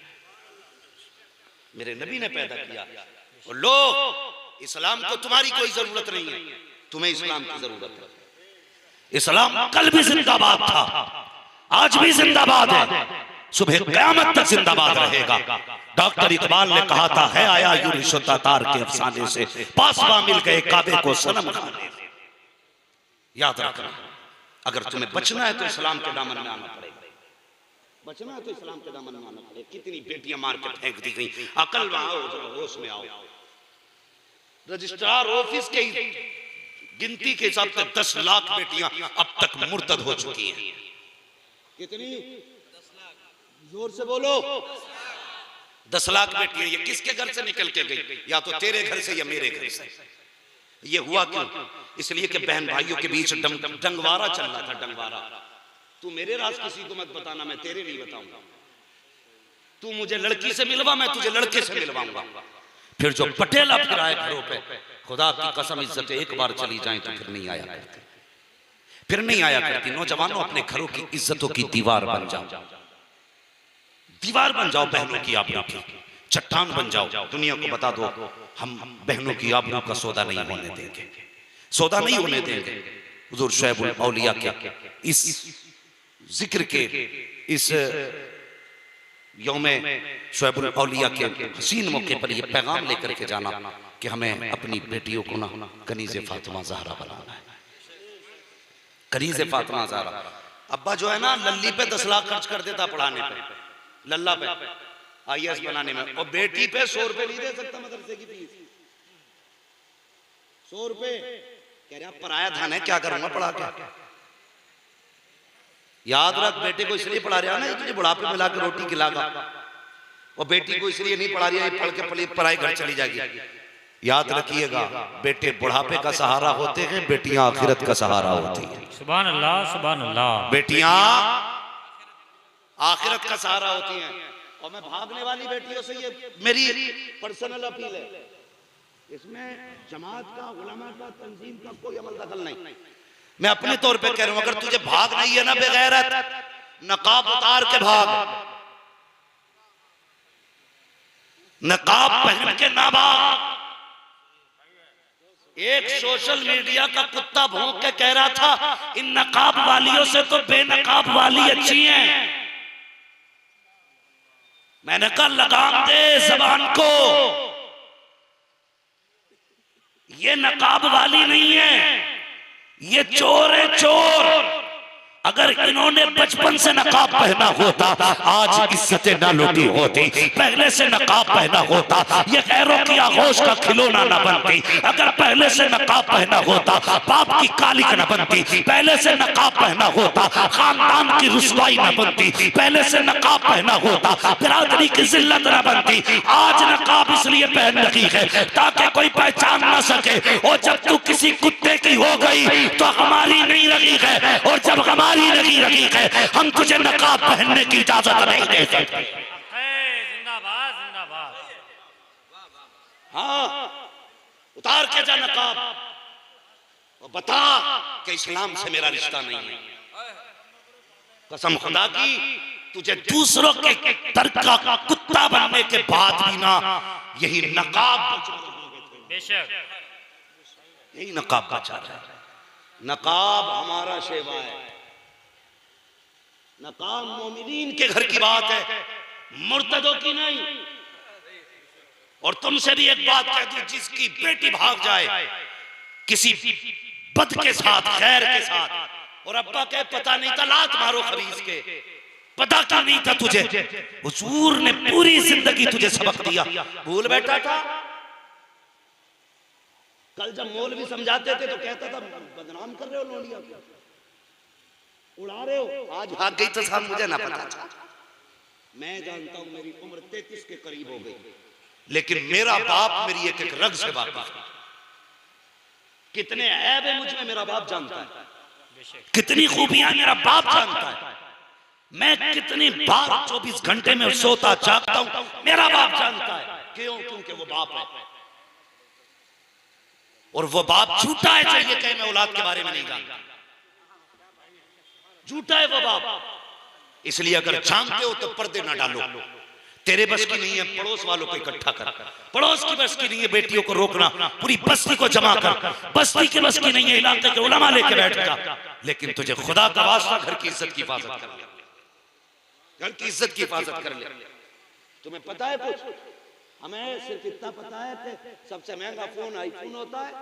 मेरे नबी ने पैदा किया। और लोग, इस्लाम को तुम्हारी कोई जरूरत नहीं है, तुम्हें इस्लाम की जरूरत है। इस्लाम कल भी जिंदाबाद था, आज भी जिंदाबाद है, सुबह क़यामत तक जिंदाबाद रहेगा। डॉक्टर इकबाल ने कहा था, है आया यूं तार के अफसाने से, पासवा मिल गए काबे को सनम खाने से। याद रखना, अगर तुम्हें बचना है तो इस्लाम के दामन में आना पड़ेगा। बचना है तो इस्लाम के दामन में आना पड़ेगा। कितनी बेटियां मार के फेंक दी गई, अकल में आओ, होश में आओ। रजिस्ट्रार ऑफिस के गिनती के हिसाब से 10 लाख बेटियां अब तक मुर्तद हो चुकी हैं। कितनी? जोर से बोलो। 10 लाख बेटियां। ये किसके घर से निकल के गई? या तो तेरे घर से या मेरे घर से। ये हुआ क्यों? इसलिए कि बहन भाइयों के बीच डंगवारा चल रहा था, डंगवारा। तू मेरे राज किसी को मत बताना, मैं तेरे नहीं बताऊंगा। तू मुझे लड़की से मिलवा, मैं तुझे लड़के से मिलवाऊंगा। फिर जो पटेला फिर आए घरों पे, खुदा की कसम इज्जत एक बार चली जाए तो फिर नहीं आया करती, फिर नहीं आया करती। नौजवानों, अपने घरों की इज्जतों की दीवार बन जाओ, दीवार बन जाओ बहनों की आबरू की, चट्टान बन जाओ। दुनिया को बता दो, हम बहनों की आबरू का सौदा नहीं होने देंगे, सौदा नहीं होने देंगे। हुजूर शुएबुल औलिया के इस जिक्र के इस यौमे शुएबुल औलिया के हसीन मौके पर यह पैगाम लेकर के जाना कि हमें अपनी बेटियों को ना कनीज़े फातिमा ज़हरा बनाना है। कनीज़े फातिमा ज़हरा। अब्बा जो है ना, लल्ली पे 10 लाख खर्च कर देता पढ़ाने पे, लल्ला पे, IAS बनाने में, और बेटी पे 100 रुपए नहीं दे सकता मदरसे की फीस। 100 रुपए कह रहा पराया धन है, क्या करूंगा पढ़ा के। याद रख, बेटे को इसलिए पढ़ा रहा ना, तुझे बुढ़ापे में लाकर रोटी खिलागा, और बेटी को इसलिए नहीं पढ़ा रहा, पढ़ के पढ़ाई घर चली जाएगी। याद रखिएगा, बेटे बुढ़ापे का सहारा होते हैं, बेटियां आखिरत का सहारा होती हैं। सुभान अल्लाह, सुभान अल्लाह। बेटियां आखिरत का सहारा होती हैं। और मैं भागने वाली बेटियों से, ये मेरी पर्सनल अपील है, इसमें जमात का, उलमा का, तंजीम का कोई अमल दखल नहीं। मैं अपने तौर पे कह रहा हूं, अगर तुझे भाग नहीं है ना बेगैरत, नकाब उतार के भाग, नकाब पहन के ना भाग। एक सोशल मीडिया का कुत्ता भौंक के कह रहा था, इन नकाब वालियों से तो बेनकाब वाली अच्छी हैं। मैंने कहा लगाम दे जबान को, ये नकाब वाली नहीं है, ये चोर है, चोर। अगर इन्होंने बचपन से नकाब पहना होता, आज इज्जतें ना लूटी होती। पहले से नकाब पहना होता, ये गैरों की आगोश का खिलौना न बनती। अगर पहले से नकाब पहना होता, बाप की कालिक न बनती। पहले से नकाब पहना होता, खानदान की रुसवाई न बनती। पहले से नकाब पहना होता, बिरादरी की जिल्लत न बनती। आज नकाब इसलिए पहन रखी है ताकि कोई पहचान न सके। और जब तू किसी कुत्ते की हो गई तो हमारी नहीं रही है, और जब हमारी रखी है, हम तुझे नकाब पहनने की इजाजत नहीं दे सकते। जिंदाबाद, जिंदाबाद। हाँ, उतार के जा नकाब और बता कि इस्लाम से मेरा रिश्ता नहीं है। कसम खुदा की, तुझे दूसरों के तर्क का कुत्ता बनने के बाद भी ना यही नकाब, बेशक यही नकाब बचा रहा है। नकाब हमारा शेवा है, नकाब मोमिनीन के घर की बात है, मुर्तदों की नहीं। और तुमसे भी एक बात कह दूं, जिसकी बेटी भाग जाए किसी बद के साथ, खैर के साथ, और अब्बा कहे पता नहीं था, लात मारो खरीज के, पता क्यों नहीं था तुझे? हुजूर ने पूरी जिंदगी तुझे सबक दिया, भूल बैठा था। कल जब मौलवी समझाते थे तो कहता था बदनाम कर रहे हो लोडिया, उड़ा रहे हो। आज भाग गई तो साहब मुझे ना पता था। मैं जानता हूं मेरी उम्र 33 के करीब हो गई, लेकिन मेरा बाप मेरी एक एक रग से वाकिफ है। कितने ऐब है मुझ में मेरा बाप जानता है, कितनी खूबियां मेरा बाप जानता है। मैं कितनी बार 24 घंटे में सोता जागता हूं, मेरा बाप जानता है। क्यों? क्योंकि वो बाप है और वो बाप झूठा है। चाहिए कहे मैं औलाद के बारे में नहीं जानता, झूठा है वो बाप। इसलिए अगर जानते हो तो पर्दे ना डालो। तेरे बस की नहीं है पड़ोस वालों को इकट्ठा कर, पड़ोस की बस की नहीं है बेटियों को रोकना, पूरी बस्ती को जमा कर, बस्ती की बस की नहीं है इलाके के उलमा लेके बैठ जा। लेकिन तुझे खुदा का वास्ता घर की इज्जत की हिफाजत कर ले, घर की इज्जत की हिफाजत कर ले। तुम्हें पता है कुछ? हमें सिर्फ इतना पता है कि सबसे महंगा फोन आईफोन होता है,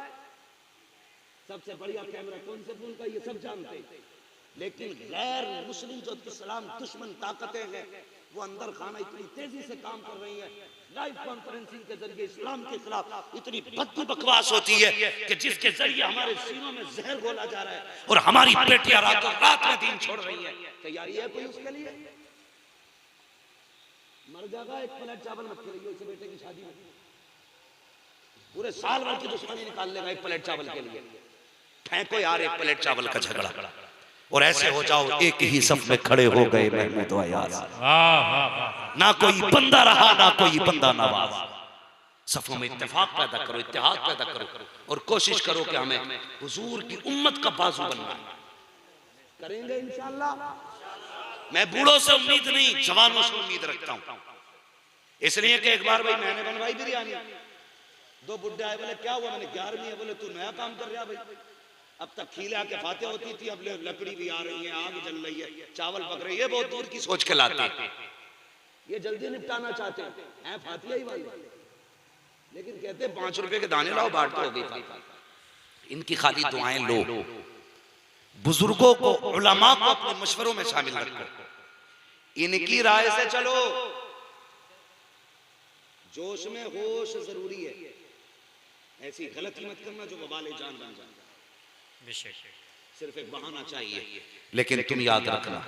सबसे बढ़िया कैमरा कौन से फोन का, ये सब जानते हैं। लेकिन गैर मुस्लिम जो इस्लाम दुश्मन ताकतें हैं वो अंदर खाना इतनी तेजी से काम कर रही है, लाइव कॉन्फ्रेंसिंग के जरिए इस्लाम के खिलाफ इतनी बदबू बकवास होती है कि जिसके जरिए हमारे सीनों में जहर घोला जा रहा है और हमारी बेटियां रातों रात में दिन छोड़ रही है। तैयारी है कोई उसके लिए? मर जाएगा, एक प्लेट चावल मत खिलाइए उसे बेटे की शादी में, पूरे साल भर की दुश्मनी निकाल लेगा एक प्लेट चावल के लिए। फेंको यार एक प्लेट चावल का झगड़ा और ऐसे हो जाओ एक ही सफ में खड़े हो गए महमूद अयाज। ना कोई बंदा रहा ना कोई बंदा नवाज। सफों में इत्तेफाक पैदा करो, इत्तेहाद पैदा करो और कोशिश करो कि हमें हुजूर की उम्मत का बाजू बनना है। करेंगे इंशाअल्लाह। मैं बूढ़ों से उम्मीद नहीं, जवानों से उम्मीद रखता हूं। इसलिए कि एक बार भाई मैंने बनवाई बिरयानी, दो बुड्ढे आए, बोले क्या हुआ? मैंने 11वीं है। बोले तू नया काम कर रहा भाई, अब तक खीले आके फाते होती थी, अब लकड़ी भी आ रही है, आग जल रही है, चावल पक रही है, बहुत दूर की सोच के लाते हैं। ये जल्दी निपटाना चाहते हैं फातिया ही वाले, लेकिन कहते 5 रुपए के दाने लाओ बांट तो हो गई। इनकी खाली दुआएं लो, बुजुर्गों को उलमा को अपने मशवरों में शामिल रखो, इनकी राय से चलो। जोश में होश जरूरी है, ऐसी गलती मत करना जो वबाले जान बन जाए। सिर्फ एक बहाना चाहिए, लेकिन तुम याद रखना,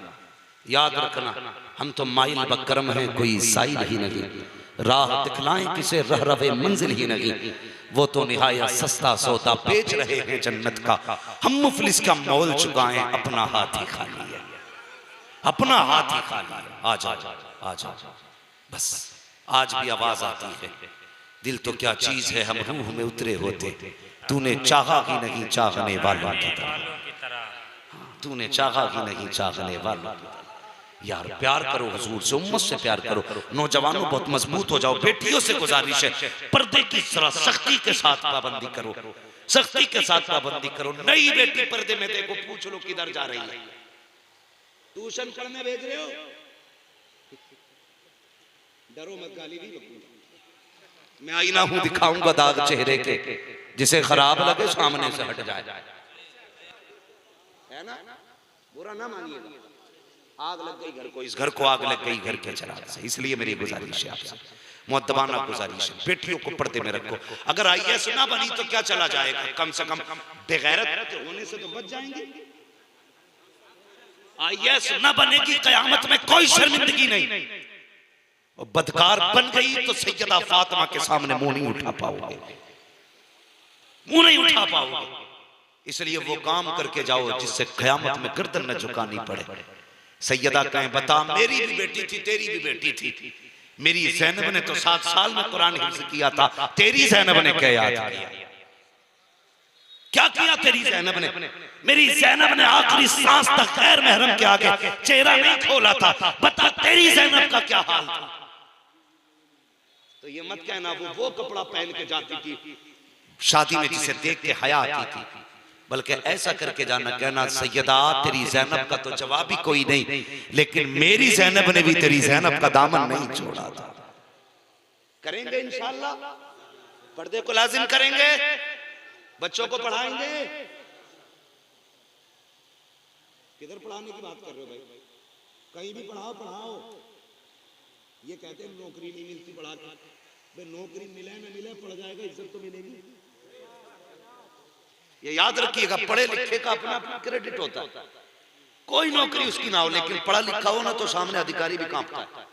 याद रखना हम तो माइल बकरम हैं, कोई साइल ही नहीं। राह दिखलाएं किसे रह रहे मंजिल ही नहीं, वो तो निहायत सस्ता सौदा बेच रहे हैं जन्नत का। हम मुफलिस का मोल चुकाएं, अपना हाथ ही खाली है, अपना हाथ ही खाली है। आ जाओ आ जाओ, बस आज भी आवाज आती है, दिल तो क्या चीज है हम रूह में उतरे होते, तूने चाहा ही नहीं चाहने वालों की तरह, तूने चाहा ही नहीं चाहने वालों की तरह। यार प्यार करो हुजूर से, उम्मत से प्यार करो। नौजवानों बहुत मजबूत हो जाओ। बेटियों से गुजारिश है, पर्दे की जरा सख्ती के साथ पाबंदी करो, सख्ती के साथ पाबंदी करो। नई बेटी पर्दे में देखो, पूछ लो किधर जा रही है, ट्यूशन पढ़ने भेज रहे हो? डरो मत, गाली भी बकूंगा। मैं आईना हूं, दिखाऊंगा दाग चेहरे के, जिसे खराब लगे सामने से हट जाए, है ना? बुरा ना मानिएगा। आग लग गई घर को, इस घर को आग लग गई घर के चिराग से। इसलिए मेरी गुजारिश है आपसे, मुअद्दबाना गुजारिश है, बेटियों को पर्दे में रखो। अगर आईएएस ना बनी तो क्या चला जाएगा, कम से कम बेगैरत होने से तो बच जाएंगे। आईएएस ना बनेगी कयामत में कोई शर्मिंदगी नहीं, और बदकार बन गई तो सैयदा फातिमा के सामने मुंह नहीं उठा पाओगे, मुंह नहीं उठा पाओगे। इसलिए वो काम करके जाओ जिससे कयामत में गर्दन न झुकानी पड़े। सैयदा कहें बता, मेरी भी बेटी थी, तेरी भी बेटी थी, मेरी ज़ैनब ने तो 7 साल में कुरान हिफ्ज़ किया था, तेरी ज़ैनब ने क्या याद किया? क्या किया तेरी ज़ैनब ने? मेरी ज़ैनब ने आखिरी सांस तक गैर महरम के आगे चेहरा नहीं खोला था। बता तेरी ज़ैनब का क्या हाल था? तो ये मत कहना वो कपड़ा पहन के जाती थी शादी में जिसे देख के हया आती थी, बल्कि ऐसा करके जाना, कहना सैयदा तेरी ज़ैनब का तो जवाब ही कोई नहीं, लेकिन मेरी ज़ैनब ने भी तेरी ज़ैनब का दामन नहीं छोड़ा था। करेंगे इंशाअल्लाह, पर्दे को लाजिम करेंगे, बच्चों को पढ़ाएंगे। किधर पढ़ाने की बात कर रहे हो भाई? कहीं भी पढ़ाओ पढ़ाओ। ये कहते हैं नौकरी नहीं मिलती पढ़ा के, भाई नौकरी मिले ना मिले पढ़ जाएगा, इज्जत तो मिलेगी। ये याद रखिएगा, पढ़े लिखे का अपना अपना क्रेडिट होता है। कोई नौकरी उसकी ना हो, लेकिन पढ़ा लिखा हो ना तो सामने अधिकारी भी कांपता है।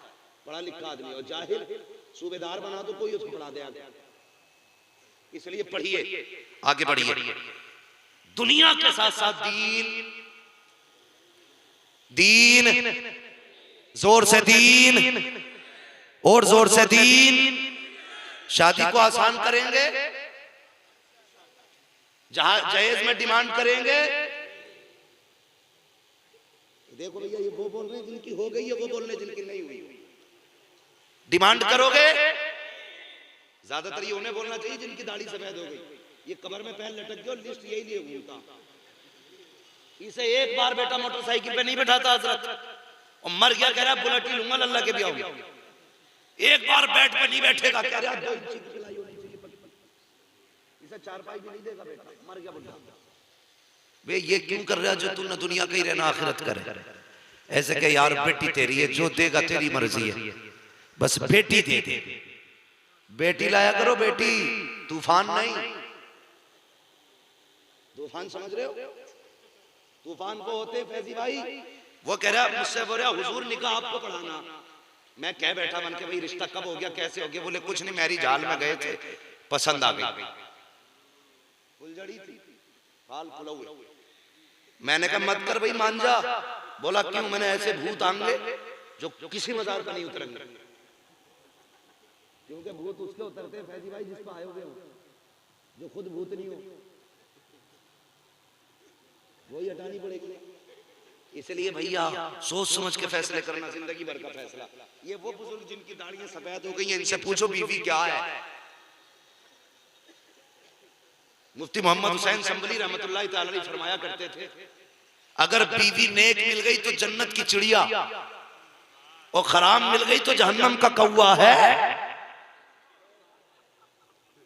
पढ़ा लिखा आदमी और जाहिल सूबेदार बना तो कोई उसको पढ़ा दे। इसलिए पढ़िए, आगे बढ़िए। दुनिया के साथ साथ दीन जोर से दीन और जोर से दीन। शादी को आसान करेंगे, जहां जहेज में डिमांड करेंगे। देखो भैया ये वो बोल रहे हैं जिनकी हो गई है, वो बोल रहे हैं जिनकी नहीं हुई। डिमांड करोगे, ज्यादातर ये उन्हें बोलना चाहिए जिनकी दाढ़ी सफेद हो गई। ये कमर में पैर लटक गया, लिस्ट यही लिए घूमता। इसे एक बार बेटा मोटरसाइकिल पे नहीं बैठाता हजरत, और मर गया कह रहा बुलेट ही लूंगा अल्लाह के भी आऊंगा। एक बार बेड पे नहीं बैठेगा, कह रहा 2 इंच की पिलाई होनी चाहिए, इसे 4 पाई भी नहीं देगा बेटा, मर गया बुढ़ा। वे ये क्यों कर रहा जो तू न दुनिया का ही रहना आखिरत करे। ऐसे कह यार बेटी तेरी है, जो देगा तेरी मर्जी है, बस बेटी दे दे। बेटी लाया करो, बेटी, तूफान नहीं। तूफान समझ रहे हो? तूफान को होते फैजी भाई, वो कह रहा मुझसे बोल रहा हुजूर निकाह आपको पढ़ाना। मैं कह बैठा मन के भाई रिश्ता कब हो गया, कैसे हो गया? बोले कुछ नहीं, मैरिज हाल में गए थे, पसंद आ गई, फुलझड़ी थी, हाल खुला। मैंने कहा मत कर भाई, मान जा। बोला क्यों? मैंने ऐसे भूत आएंगे जो किसी मजार पर नहीं उतरेंगे, क्योंकि भूत उसके उतरते हैं फैजी भाई जिस पर आए हुए हो, जो खुद भूत नहीं हो, वही हटानी पड़ेगी। इसलिए भैया सोच समझ के फैसले करना, जिंदगी भर का फैसला। ये वो बुजुर्ग जिनकी दाढ़ियां सफेद हो गई हैं, इनसे पूछो बीवी क्या है। मुफ्ती मोहम्मद हुसैन संभली रहमतुल्लाह तआला अलैह फरमाया करते थे, अगर बीवी नेक मिल गई तो जन्नत की चिड़िया, और खराब मिल गई तो जहन्नम का कौवा है।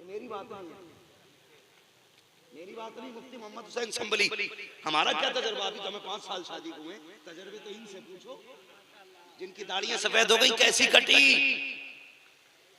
मेरी बात नहीं, मेरी बात नहीं, मुफ्ती मोहम्मद हुसैन संभली। हमारा क्या तजर्बा, अभी तो हमें 5 साल शादी हुए, तजर्बे तो इनसे पूछो जिनकी दाढ़ियां सफेद हो गई कैसी कटी।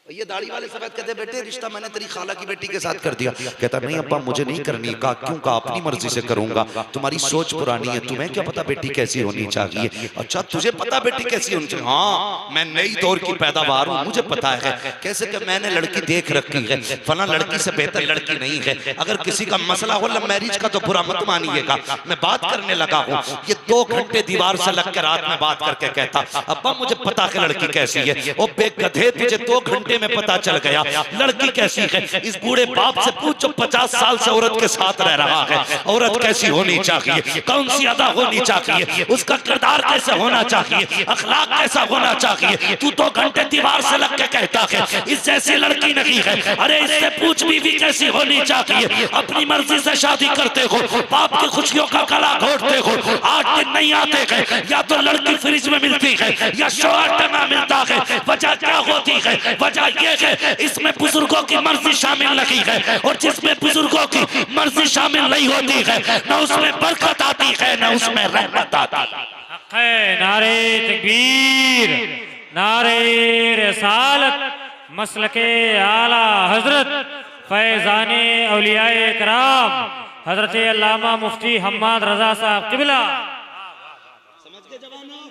ये दाढ़ी वाले सफेद कहते बेटे रिश्ता मैंने तेरी खाला की बेटी के साथ कर दिया। कहता नहीं अब्बा मुझे नहीं करनी। कहा क्यों? कहा अपनी मर्जी से करूंगा, तुम्हारी सोच पुरानी है, तुम्हें क्या पता बेटी कैसी होनी चाहिए। अच्छा तुझे पता बेटी कैसी होनी चाहिए? हाँ मैं नई दौर की पैदावार हूँ, मुझे पता है। कैसे कि मैंने लड़की देख रखी है, फला लड़की से बेहतर लड़की नहीं है। अगर किसी का मसला हो लव मैरिज का तो बुरा मत मानिएगा। मैं बात करने लगा हूँ, ये 2 घंटे दीवार से लग कर रात में बात करके कहता अब्बा मुझे पता है लड़की कैसी है। ओ बेगधे तुझे 2 घंटे में पता चल गया लड़की कैसी है। इस बूढ़े बाप से पूछो 50 साल से औरत के साथ रह रहा है, औरत कैसी होनी चाहिए, कौन सी अदा होनी चाहिए, उसका किरदार कैसे होना चाहिए, अखलाक कैसा होना चाहिए। तू 2 घंटे दीवार से लग के कहता है इस जैसी लड़की नहीं है। अरे इससे पूछ बीवी कैसी होनी चाहिए। अपनी मर्जी से शादी करते हो, बाप की खुशियों का गला घोटते हो, 8 दिन नहीं आते हैं, या तो लड़की फ्रिज में मिलती है या शोहर टंगा मिलता है। वजह क्या होती है? वजह ये है इसमें बुजुर्गों की मर्जी शामिल नहीं है, और जिसमें बुजुर्गों की मर्जी शामिल नहीं होती है न उसमें बरकत आती है न उसमें रहमत आती है। नारे तकबीर, नारे रिसालत, मसलके आला हजरत फैजाने औलियाए कराम हजरत अल्लामा मुफ्ती हम्माद रजा साहब किबला। समझ के जवानों,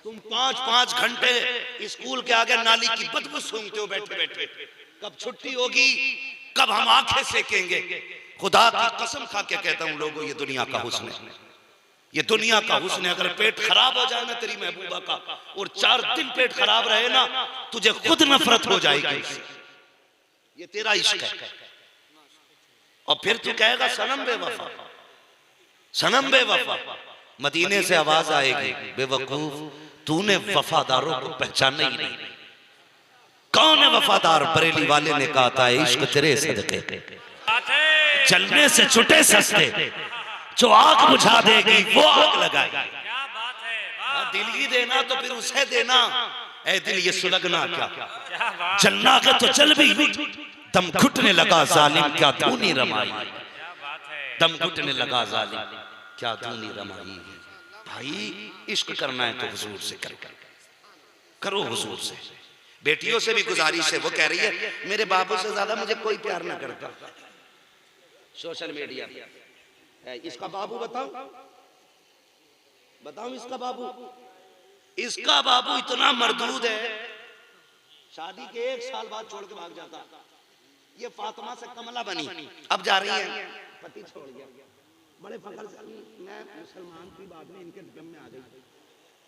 तुम 5-5 घंटे स्कूल के आगे नाली की बदबू सूंघते हो बैठे बैठे। कब छुट्टी होगी, कब हम आंखें सेकेंगे। खुदा की कसम खा के कहता हूं लोगों, ये दुनिया का हुस्न है, ये दुनिया का हुस्न है। अगर पेट खराब हो जाए ना तेरी महबूबा का, और 4 दिन पेट खराब रहे ना, तुझे खुद नफरत हो जाएगी। ये तेरा इश्क है। और फिर तू कहेगा सनम बेवफा, सनम बेवफा। मदीने से आवाज आएगी बेवकूफ तूने वफादारों को पहचाना ही नहीं। कौन है वफादार? बरेली वाले ने कहा था इश्क तेरे सदके, चलने से छुटे सस्ते, जो आग बुझा देगी वो आग लगाएगी। दिल ही देना तो फिर उसे देना। ऐ दिल ये सुलगना क्या, जलना के तो चल भी, दम घुटने लगा जालिम क्या धूनी रमाई, दम घुटने लगा जालिम क्या धूनी रमाई। भाई इश्क करना है तो हुजूर से करो, हुजूर से। बेटियों से भी गुजारिश है, वो कह रही है मेरे बाबू से ज्यादा मुझे कोई प्यार ना करता। सोशल मीडिया इसका बाबू बताओ, बताओ इसका बाबू, इसका बाबू इतना मरदूद है, शादी के 1 साल बाद छोड़ के भाग जाता। ये फातिमा से कमला बनी, अब जा रही है, पति छोड़ गया। बड़े फखर से मैं मुसलमान थी, बाद में इनके धर्म में आ गई।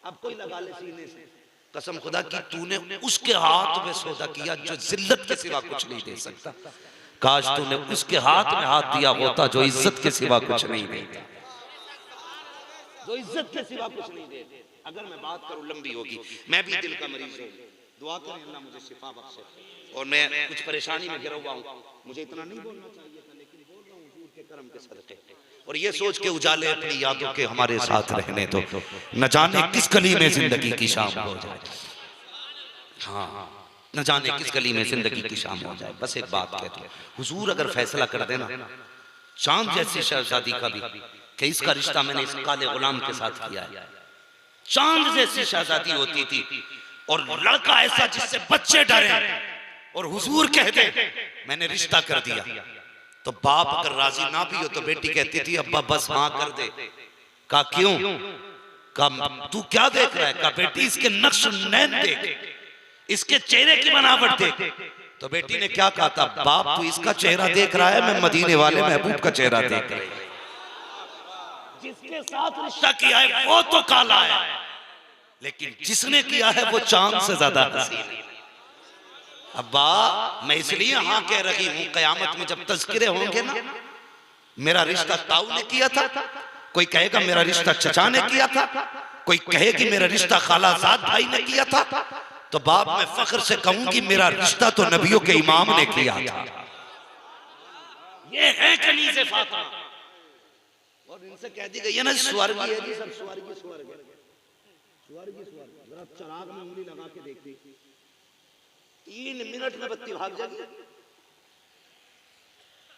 अब कोई लगा ले सीने से, कसम खुदा की तूने उसके हाथ में सौदा किया जो जिल्लत के सिवा कुछ नहीं दे सकता। काश तूने उसके हाथ में हाथ दिया होता जो इज्जत के सिवा कुछ नहीं देता, जो इज्जत के सिवा कुछ नहीं देता। अगर मैं बात करूं लंबी होगी, मैं भी दिल का मरीज हूं, दुआ करें अल्लाह मुझे शिफा बख्शे। और मैं कुछ परेशानी में गिरा हुआ हूं, मुझे इतना नहीं बोलना चाहिए था, लेकिन बोल रहा हूं हुजूर के करम के सदके। और ये सोच के उजाले अपनी यादों के हमारे साथ रहने दो, न जाने किस गली में जिंदगी की शाम हो जाए। हाँ, न जाने किस गली में जिंदगी की शाम हो जाए। बस एक बात कहते हैं, हुजूर अगर फैसला कर देना चांद जैसी शहजादी का भी कि इसका रिश्ता मैंने इस काले गुलाम के साथ किया है, चांद जैसी शहजादी होती थी और लड़का ऐसा जिससे बच्चे डरे, और हुजूर कहते मैंने रिश्ता कर दिया, तो बाप अगर राजी ना भी हो तो बेटी कहती थी अब्बा बस हाँ कर दे। कहा क्यों? कहा तू क्या देख रहा है? कहा बेटी इसके नक्श नैन देख, इसके चेहरे की बनावट देख। तो बेटी ने क्या कहा था? बाप तू इसका चेहरा देख रहा है, मैं मदीने वाले महबूब का चेहरा देख रहा हूं। जिसके साथ रिश्ता किया है वो तो काला है, लेकिन जिसने किया है वो चांद से ज्यादा हसीन है। अब्बा मैं इसलिए हाँ कह रही हूँ, कयामत में जब तज़किरे होंगे ना, मेरा रिश्ता ताऊ ने किया था, कोई कहेगा मेरा रिश्ता चचा ने किया था, कोई कहेगी मेरा रिश्ता खालाजाद भाई ने किया था, तो बाप मैं फख्र से कहूंगी मेरा रिश्ता तो नबियों के इमाम ने किया था। ये है कनीज़े फातिमा। और इनसे कह दी गई है ना स्वर्ग है जी, सब स्वर्ग स्वर्ग है, स्वर्ग स्वर्ग। जरा चिराग में उंगली लगा के देखती, 3 मिनट में बत्ती भाग जाएगी।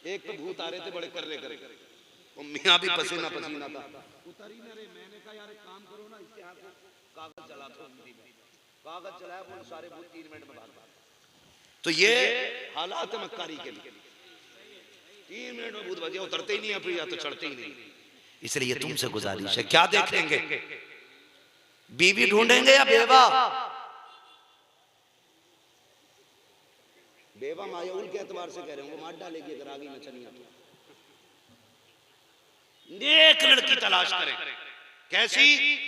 एक तो भूत आ रहे थे बड़े कर्रे करे, और मियां भी पसीना पसीना था, उतरी न रे। मैंने कहा यार एक काम करो ना, इसके हाथ में कागज जला दो। कागज जलाया, वो सारे भूत 3 मिनट में भाग। तो ये हालात है मक्कारी के लिए, 3 मिनट में भूत बजे उतरते ही नहीं है, फिर या तो चढ़ते ही नहीं। इसलिए तुमसे गुजारिश है, क्या देखेंगे? बीवी ढूंढेंगे या बेवा? बेवा मायूल के एतबार से कह रहे हैं, वो मार डालेगी अगर आगे नचनिया तो। नेक लड़की तलाश करें। कैसी?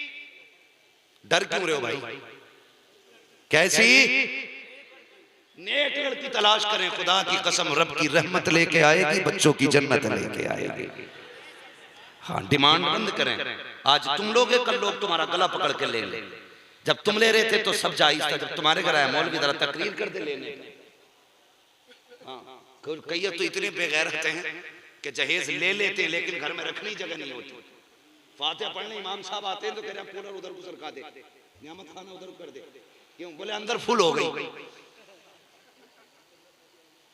डर क्यों रहे हो भाई? कैसी? नेक लड़की तलाश करें। खुदा की कसम रब की रहमत लेके आएगी, बच्चों की जन्नत लेके आएगी। हाँ, डिमांड बंद करें। आज तुम लोग, कल लोग तुम्हारा गला पकड़ के ले ले। जब तुम ले रहे थे तो सब जायज था, जब तुम्हारे घर आया मौलवी जरा तकरीर कर दे लेने। हाँ, कई तो इतने बेगैरत हैं कि जहेज ले लेते हैं लेकिन घर में रखने की जगह नहीं होती। फातिहा पढ़ने इमाम साहब आते हैं तो कह रहे हैं पूरा उधर को सरका दे, नियामत खाना उधर कर दे। क्यों? बोले अंदर फुल हो गई।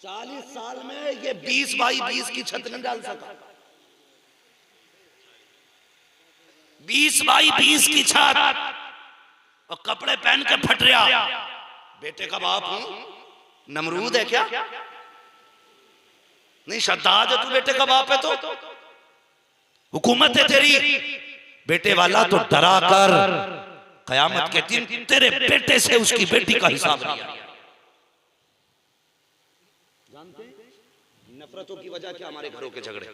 40 साल में ये 20 बाई 20 की छत नहीं डाल सका। 20 बाई 20 की छत, और कपड़े पहन के फट रहा। बेटे का बाप हूं, नमरूद है क्या? नहीं, शद्दाद है तू, बेटे का बाप है तो हुकूमत है तेरी। बेटे वाला तो डरा कर कयामत के दिन तेरे बेटे से उसकी बेटी का हिसाब लिया। जानते नफरतों की वजह क्या? हमारे घरों के झगड़े।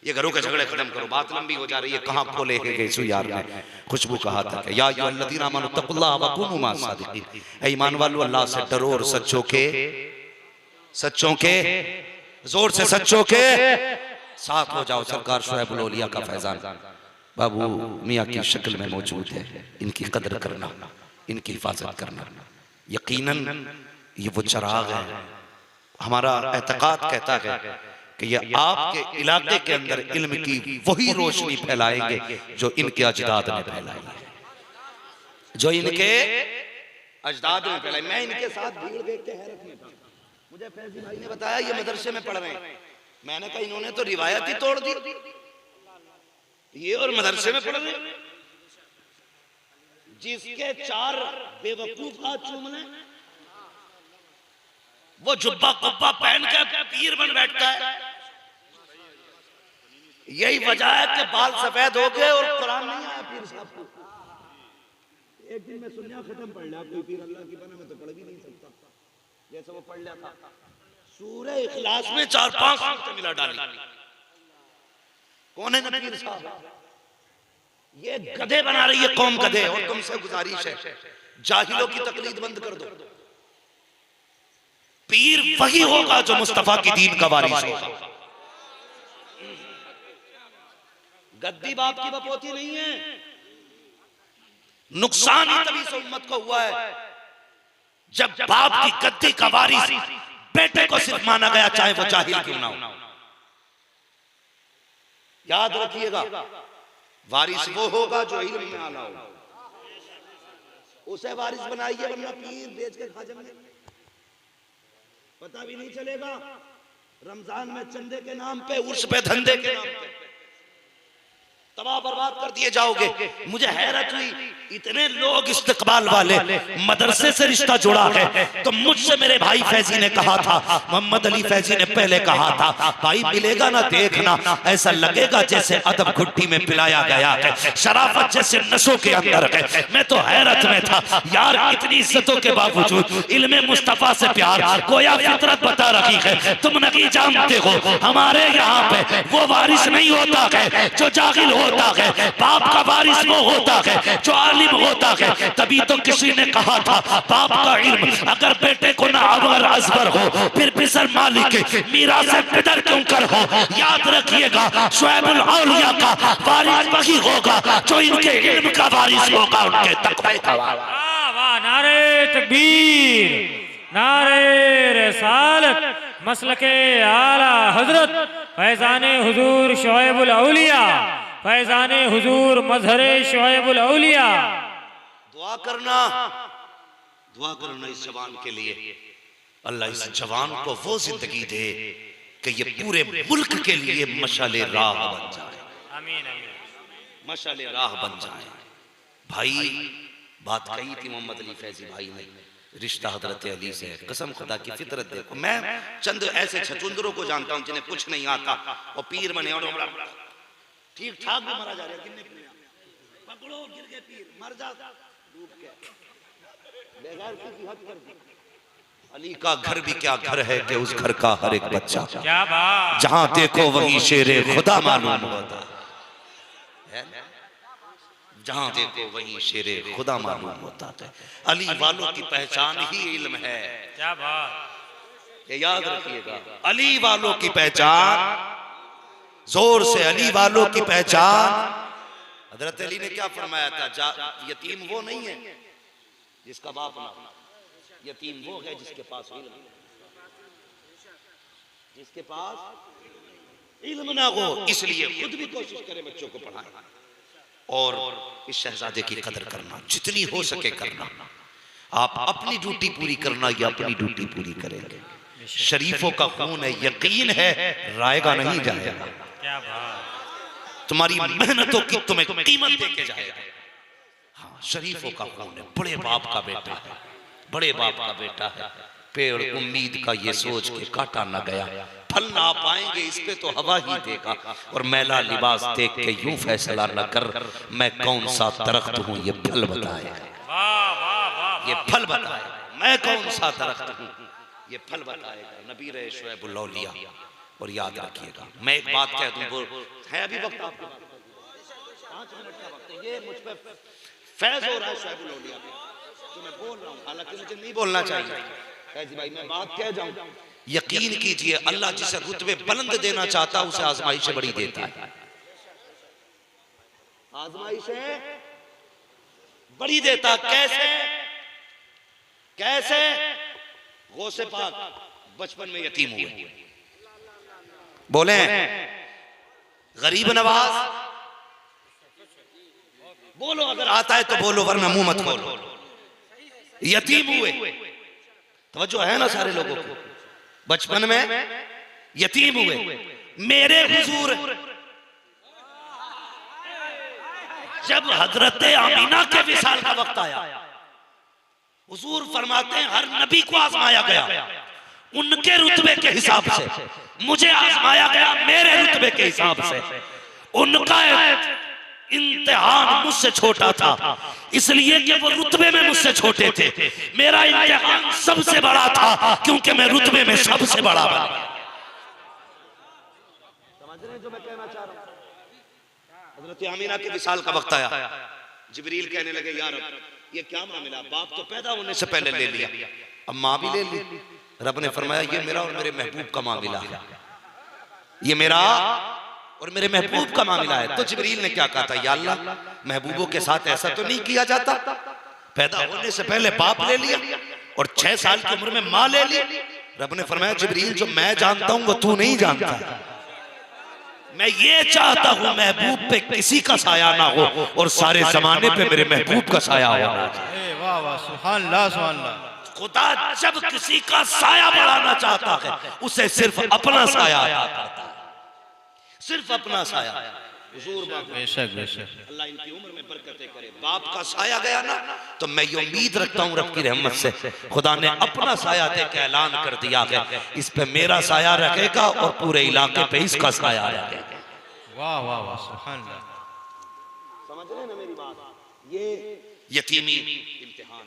ये घरों के झगड़े खत्म करो, बात लंबी हो जा रही है। कहां खोले गए सो यार ने खुशबू कहा था कि या अय्युहल्लज़ीना आमनू तक़ुल्लाह व कूनू मअस सादिक़ीन, ऐ ईमान वालों अल्लाह से डरो और सच्चों के जोर से सच्चों के साथ हो जाओ। सरकार शुएबुल औलिया का फैजान बाबू मियां की शक्ल में मौजूद है। इनकी कदर करना, इनकी हिफाजत करना। यकीनन ये वो चिराग है। हमारा एतकाद कहता है कि ये आपके इलाके के अंदर इल्म की वही रोशनी फैलाएंगे जो इनके अजदाद ने फैलाई है, जो इनके अजदाद ने फैलाई। मैं इनके साथ भीड़ देख के हैरत में था। मुझे फैजी भाई ने बताया ये मदरसे में पढ़ रहे हैं। मैंने कहा इन्होंने तो रिवायत ही तोड़ दी, ये और मदरसे में पढ़ रहे हैं। जिसके 4 बेवकूफ हाथ चूम लें, वो जुब्बा कुब्बा पहन के पीर बन बैठता है। यही वजह है कि बाल सफेद हो गए और कुरान नहीं आया पीर साहब को। एक दिन में सुनिया खत्म पढ़ लिया, कोई पीर अल्लाह की बना में तो पढ़ भी नहीं सकता, जैसे वो पढ़ लिया था। सूरह इखलास में 4-5 सूरतें मिला डाली। कौन है ना पीर साहब? ये गधे बना रही है कौम, गधे। और तुमसे गुजारिश है, जाहिलों की तकलीद बंद कर दो। पीर वही होगा जो मुस्तफा की दीन का वारिस होगा। गद्दी बाप की बपोती नहीं है। नुकसान ही तभी से उम्मत को हुआ है जब बाप की गद्दी का वारिस बेटे को सिर्फ माना गया, चाहे वो जाहिल क्यों ना हो। याद रखिएगा, वारिस वो होगा जो इल्म में आला हो, उसे वारिस बनाइए, वरना पीर बेच के खा जाएंगे, पता भी नहीं चलेगा। रमजान में चंदे के नाम पे, उर्स पे, धंधे के नाम पे तबाह बर्बाद कर दिए जाओगे। मुझे हैरत हुई, इतने लोग इस्तिकबाल वाले, मदरसे से रिश्ता जुड़ा है। तो मुझसे मेरे भाई फैजी ने कहा था, मोहम्मद अली फैजी ने पहले कहा था, भाई मिलेगा ना देखना, ऐसा लगेगा जैसे अदब घुट्टी में पिलाया गया है, शराफत जैसे नसों के अंदर है। मैं तो हैरत में था यार, इतनी इज्जतों के बावजूद इल्मे मुस्तफा से प्यार, गोया फितरत बता रही है। तुम नहीं जानते हो, हमारे यहाँ पे वो वारिस नहीं होता है जो जाहिल होता है, बाप का वारिस वो होता है जो आलिम होता है। तभी तो किसी ने कहा था, बाप का इल्म अगर बेटे को ना अवर अजबर हो, फिर बिसर मालिक मीरा से बिदर क्यों कर हो। याद रखिएगा, शुएबुल औलिया का वारिस वही होगा जो इनके इल्म का वारिस होगा, उनके तकवे का। वाह, नारे तकबीर, नारे रिसालत, मसलके आला हजरत फैजाने हुजूर शुएबुल औलिया, फैजाने हुजूर मजहरे शुएबुल औलिया। दुआ करना इस जवान के लिए, अल्लाह इस जवान को वो जिंदगी दे कि ये पूरे मुल्क के लिए मशाले राह बन जाए। आमीन आमीन। मशाले राह बन जाए। भाई बात कही थी मोहम्मद अली फैजी भाई ने, रिश्ता हजरत अली से, कसम खुदा की फितरत देखो। मैं चंद ऐसे छचुंदरों को जानता हूं जिन्हें कुछ नहीं आता और पीर बने और ठीक ठाक भी मरा जा रहा है। पकड़ो, गिर गए पीर, मर जा डूब के, बेगार की हद कर दी। अली का घर भी क्या घर है कि उस घर का हर एक बच्चा, क्या बात, जहां देखो वहीं शेरे खुदा मालूम होता है, जहां देखो वहीं शेरे खुदा मालूम होता है। अली वालों की पहचान ही इल्म है। क्या बात, ये याद रखिएगा, अली वालों की पहचान, जोर से अली वालों की पहचान। हजरत अली ने क्या फरमाया था, यतीम वो नहीं है जिसका बाप ना हो, यतीम वो है जिसके पास इल्म, जिसके पास इल्म ना हो। इसलिए खुद भी कोशिश करें बच्चों को पढ़ाएं और इस शहजादे की कदर करना, जितनी हो सके करना। आप अपनी ड्यूटी पूरी करना या अपनी ड्यूटी पूरी करेंगे। शरीफों का खून है, यकीन है रायगा नहीं जाएगा। क्या बात, तुम्हारी मेहनतों की तुम्हें कीमत देके जाएगा। हाँ, शरीफों का खून है, बड़े बाप का बेटा है, बड़े बाप का बेटा है। पेड़ उम्मीद का ये सोच के काटा न गया, फल ना पाएंगे इस पे तो हवा ही देगा। और मैला लिबास देख के यूं फैसला न कर, मैं कौन सा दरख्त हूँ ये फल बताए, ये फल बताए, मैं कौन सा दरख्त हूँ ये फल बताएगा। नबी रहे शुएबुल औलिया। और याद रखिएगा, मैं एक बात कह दूं, वो है अभी वक्त आपके पास 5 मिनट का वक्त है, ये मुझ पे फैज हो रहा है शुएबुल औलिया पे, तो मैं बोल रहा हूं, हालांकि मुझे नहीं बोलना चाहिए। फैजी भाई मैं बात कह जाऊं, यकीन कीजिए अल्लाह जिसे रुतबे बुलंद देना चाहता है उसे आजमाइशें बड़ी देता है, आजमाइशें बड़ी देता। कैसे कैसे? गौसे पाक बचपन में यतीम हुए, बोले गरीब नवाज, बोलो अगर आता है तो बोलो, वरना मुंह मत खोलो। यतीम हुए, तवज्जो है ना सारे लोगों को, बचपन में यतीम हुए। मेरे हुजूर जब हजरत आमीना के विसाल का वक्त आया, हुजूर फरमाते हैं हर नबी को आजमाया गया उनके रुतबे के हिसाब से, मुझे आजमाया गया मेरे रुतबे के हिसाब से। उनका इम्तिहान मुझसे छोटा था, इसलिए कि वो रुतबे में मुझसे छोटे थे। मेरा इम्तिहान सबसे बड़ा था क्योंकि मैं रुतबे में सबसे बड़ा बन गया। समझ रहे हैं जो मैं कहना चाह रहा हूं? हज़रत आमिना के विसाल का वक्त आया, जिब्रील कहने लगे यार ये क्या मामला, बाप तो पैदा होने से पहले ले लिया, अब माँ भी ले ली। रब ने फरमाया ये मेरा और मेरे महबूब का मामला है, ये मेरा और मेरे महबूब का मामला है। तो जिब्रील ने क्या कहा था, या अल्लाह महबूबों के साथ ऐसा तो नहीं किया जाता, पैदा होने से पहले बाप ले लिया और 6 साल की उम्र में माँ ले ली। रब ने फरमाया जिब्रील जो मैं जानता हूं वो तू नहीं जानता, मैं ये चाहता हूं महबूब पे किसी का साया ना हो और सारे जमाने पे मेरे महबूब का साया हो। वाह वाह, सुभान अल्लाह, सुभान अल्लाह। खुदा जब किसी का साया बढ़ाना चाहता है उसे सिर्फ अपना साया आता है, सिर्फ अपना साया। हुजूर बाप बेशक बेशक, अल्लाह इनकी उम्र में बरकतें करे। बाप का साया गया ना तो मैं ये उम्मीद रखता हूँ रब की रहमत से खुदा ने अपना साया दे के ऐलान कर दिया है इस पे मेरा साया रहेगा और पूरे इलाके पे इसका साया रहेगा। वाह वाह वाह, सुभान अल्लाह। समझ रहे हैं ना मेरी बात? ये यतीमी इम्तिहान,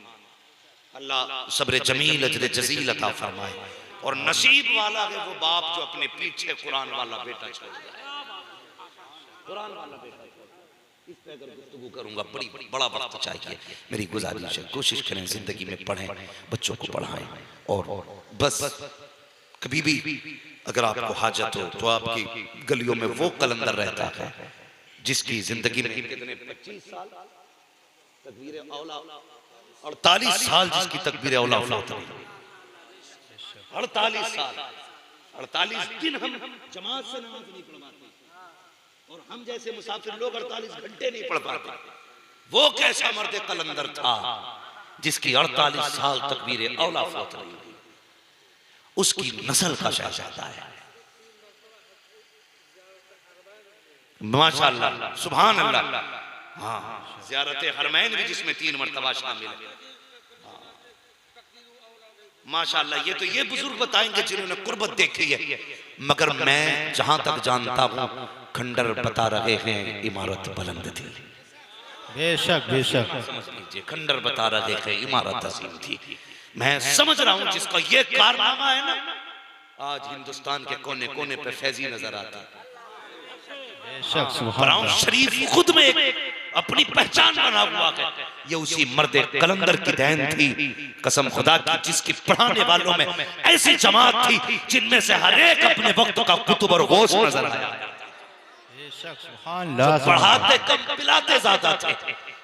अल्लाह सब्र जमील अजर जजील अता फरमाए। और नसीब वाला है वो बाप जो अपने पीछे कुरान वाला बेटा छोड़ जाए, कुरान वाला बेटा। इस पे अगर गुफ्तगू करूंगा बड़ा वक्त चाहिए। मेरी गुजारिश है कोशिश करें जिंदगी में पढ़ें, बच्चों को पढ़ाएं और बस कभी भी अगर आपको हाजत हो तो आपकी गलियों में वो कलंदर रहता है जिसकी जिंदगी में कितने 25 साल तकबीर औला, 48 साल जिसकी तकबीर औला होती है, 48 साल, 48 दिन हम जमात से नमाज नहीं पढ़वाते और हम जैसे मुसाफिर लोग 48 घंटे नहीं पढ़ पाते। वो कैसा मर्द कलंदर था जिसकी 48 साल तकबीर औला फौत रही, उसकी नस्ल का शहजादा है। माशाअल्लाह, सुभान अल्लाह। हाँ, ज़ियारत हरमैन भी जिसमें 3 मरतबा शामिल है। माशाअल्लाह, ये तो ये बुजुर्ग बताएंगे जिन्होंने कुर्बत देखी है। मगर मैं जहां तक जानता हूं खंडर बता रहे हैं इमारत बुलंद थी। बेशक बेशक, समझ लीजिए, खंडर बता रहे हैं इमारत अजीम थी। मैं समझ रहा हूं जिसका ये कारनामा है ना, आज हिंदुस्तान के कोने कोने पे फैजी नजर आता है। बेशक, सुभान ब्राउन अल्लाह। शरीफ खुद में एक अपनी पहचान बना हुआ है। ये उसी मर्द कलंदर की देन थी, कसम खुदा की, जिसकी पढ़ाने वालों में ऐसी जमात थी जिनमें से हर एक अपने वक्त का कुतुब और होश नजर आया। बेशक, सुभान अल्लाह। पढ़ाते कम पिलाते ज्यादा थे,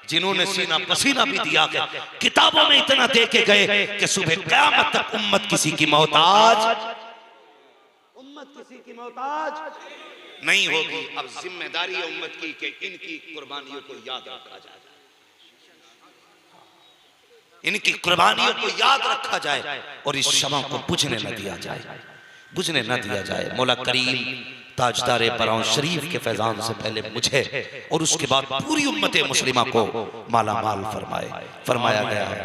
जिन्होंने सीना पसीना भी दिया गया, किताबों में इतना दे के गए कि सुबह क़यामत तक उम्मत किसी की मोहताज नहीं होगी। अब जिम्मेदारी है उम्मत की कि इनकी कुर्बानियों को याद रखा जाए, इनकी कुर्बानियों को याद रखा जाए और इस शमा को बुझने न दिया जाए, बुझने न दिया जाए। मौला करीम ताजदारे बराऊं शरीफ के फैजान से पहले मुझे और उसके बाद पूरी उम्मत मुस्लिमा को माला माल फरमाए। फरमाया गया है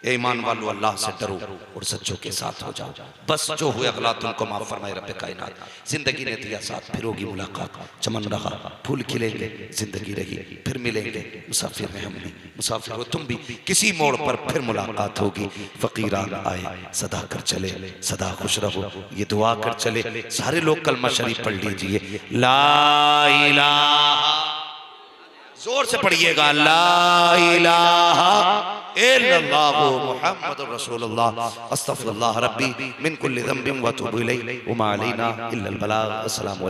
ए ईमान वालों, अल्लाह से डरो और सच्चों के साथ हो जाओ, बस जो हुए अगला तुमको माफ फरमाए रब्बे कायनात। जिंदगी ने दिया साथ, फिर होगी मुलाकात, चमन रहा फूल खिलेंगे, जिंदगी रही फिर मिलेंगे। मुसाफिर में हम भी, मुसाफिर हो तुम भी, किसी मोड़ पर फिर मुलाकात होगी। फकीरान आए सदा कर चले, सदा खुश रहो ये दुआ कर चले। सारे लोग कलमा शरीफ पढ़ लीजिए, ला इलाहा, जोर से पढ़िएगा, ला इलाहा इल्लल्लाहु मुहम्मदुर रसूलुल्लाह अस्तगफिरुल्लाह रब्बी मिन कुल्ली ज़ंबिन व अतूबु इलैहि व मा अलैना इल्लल बलाग। अस्सलामु अलैकुम।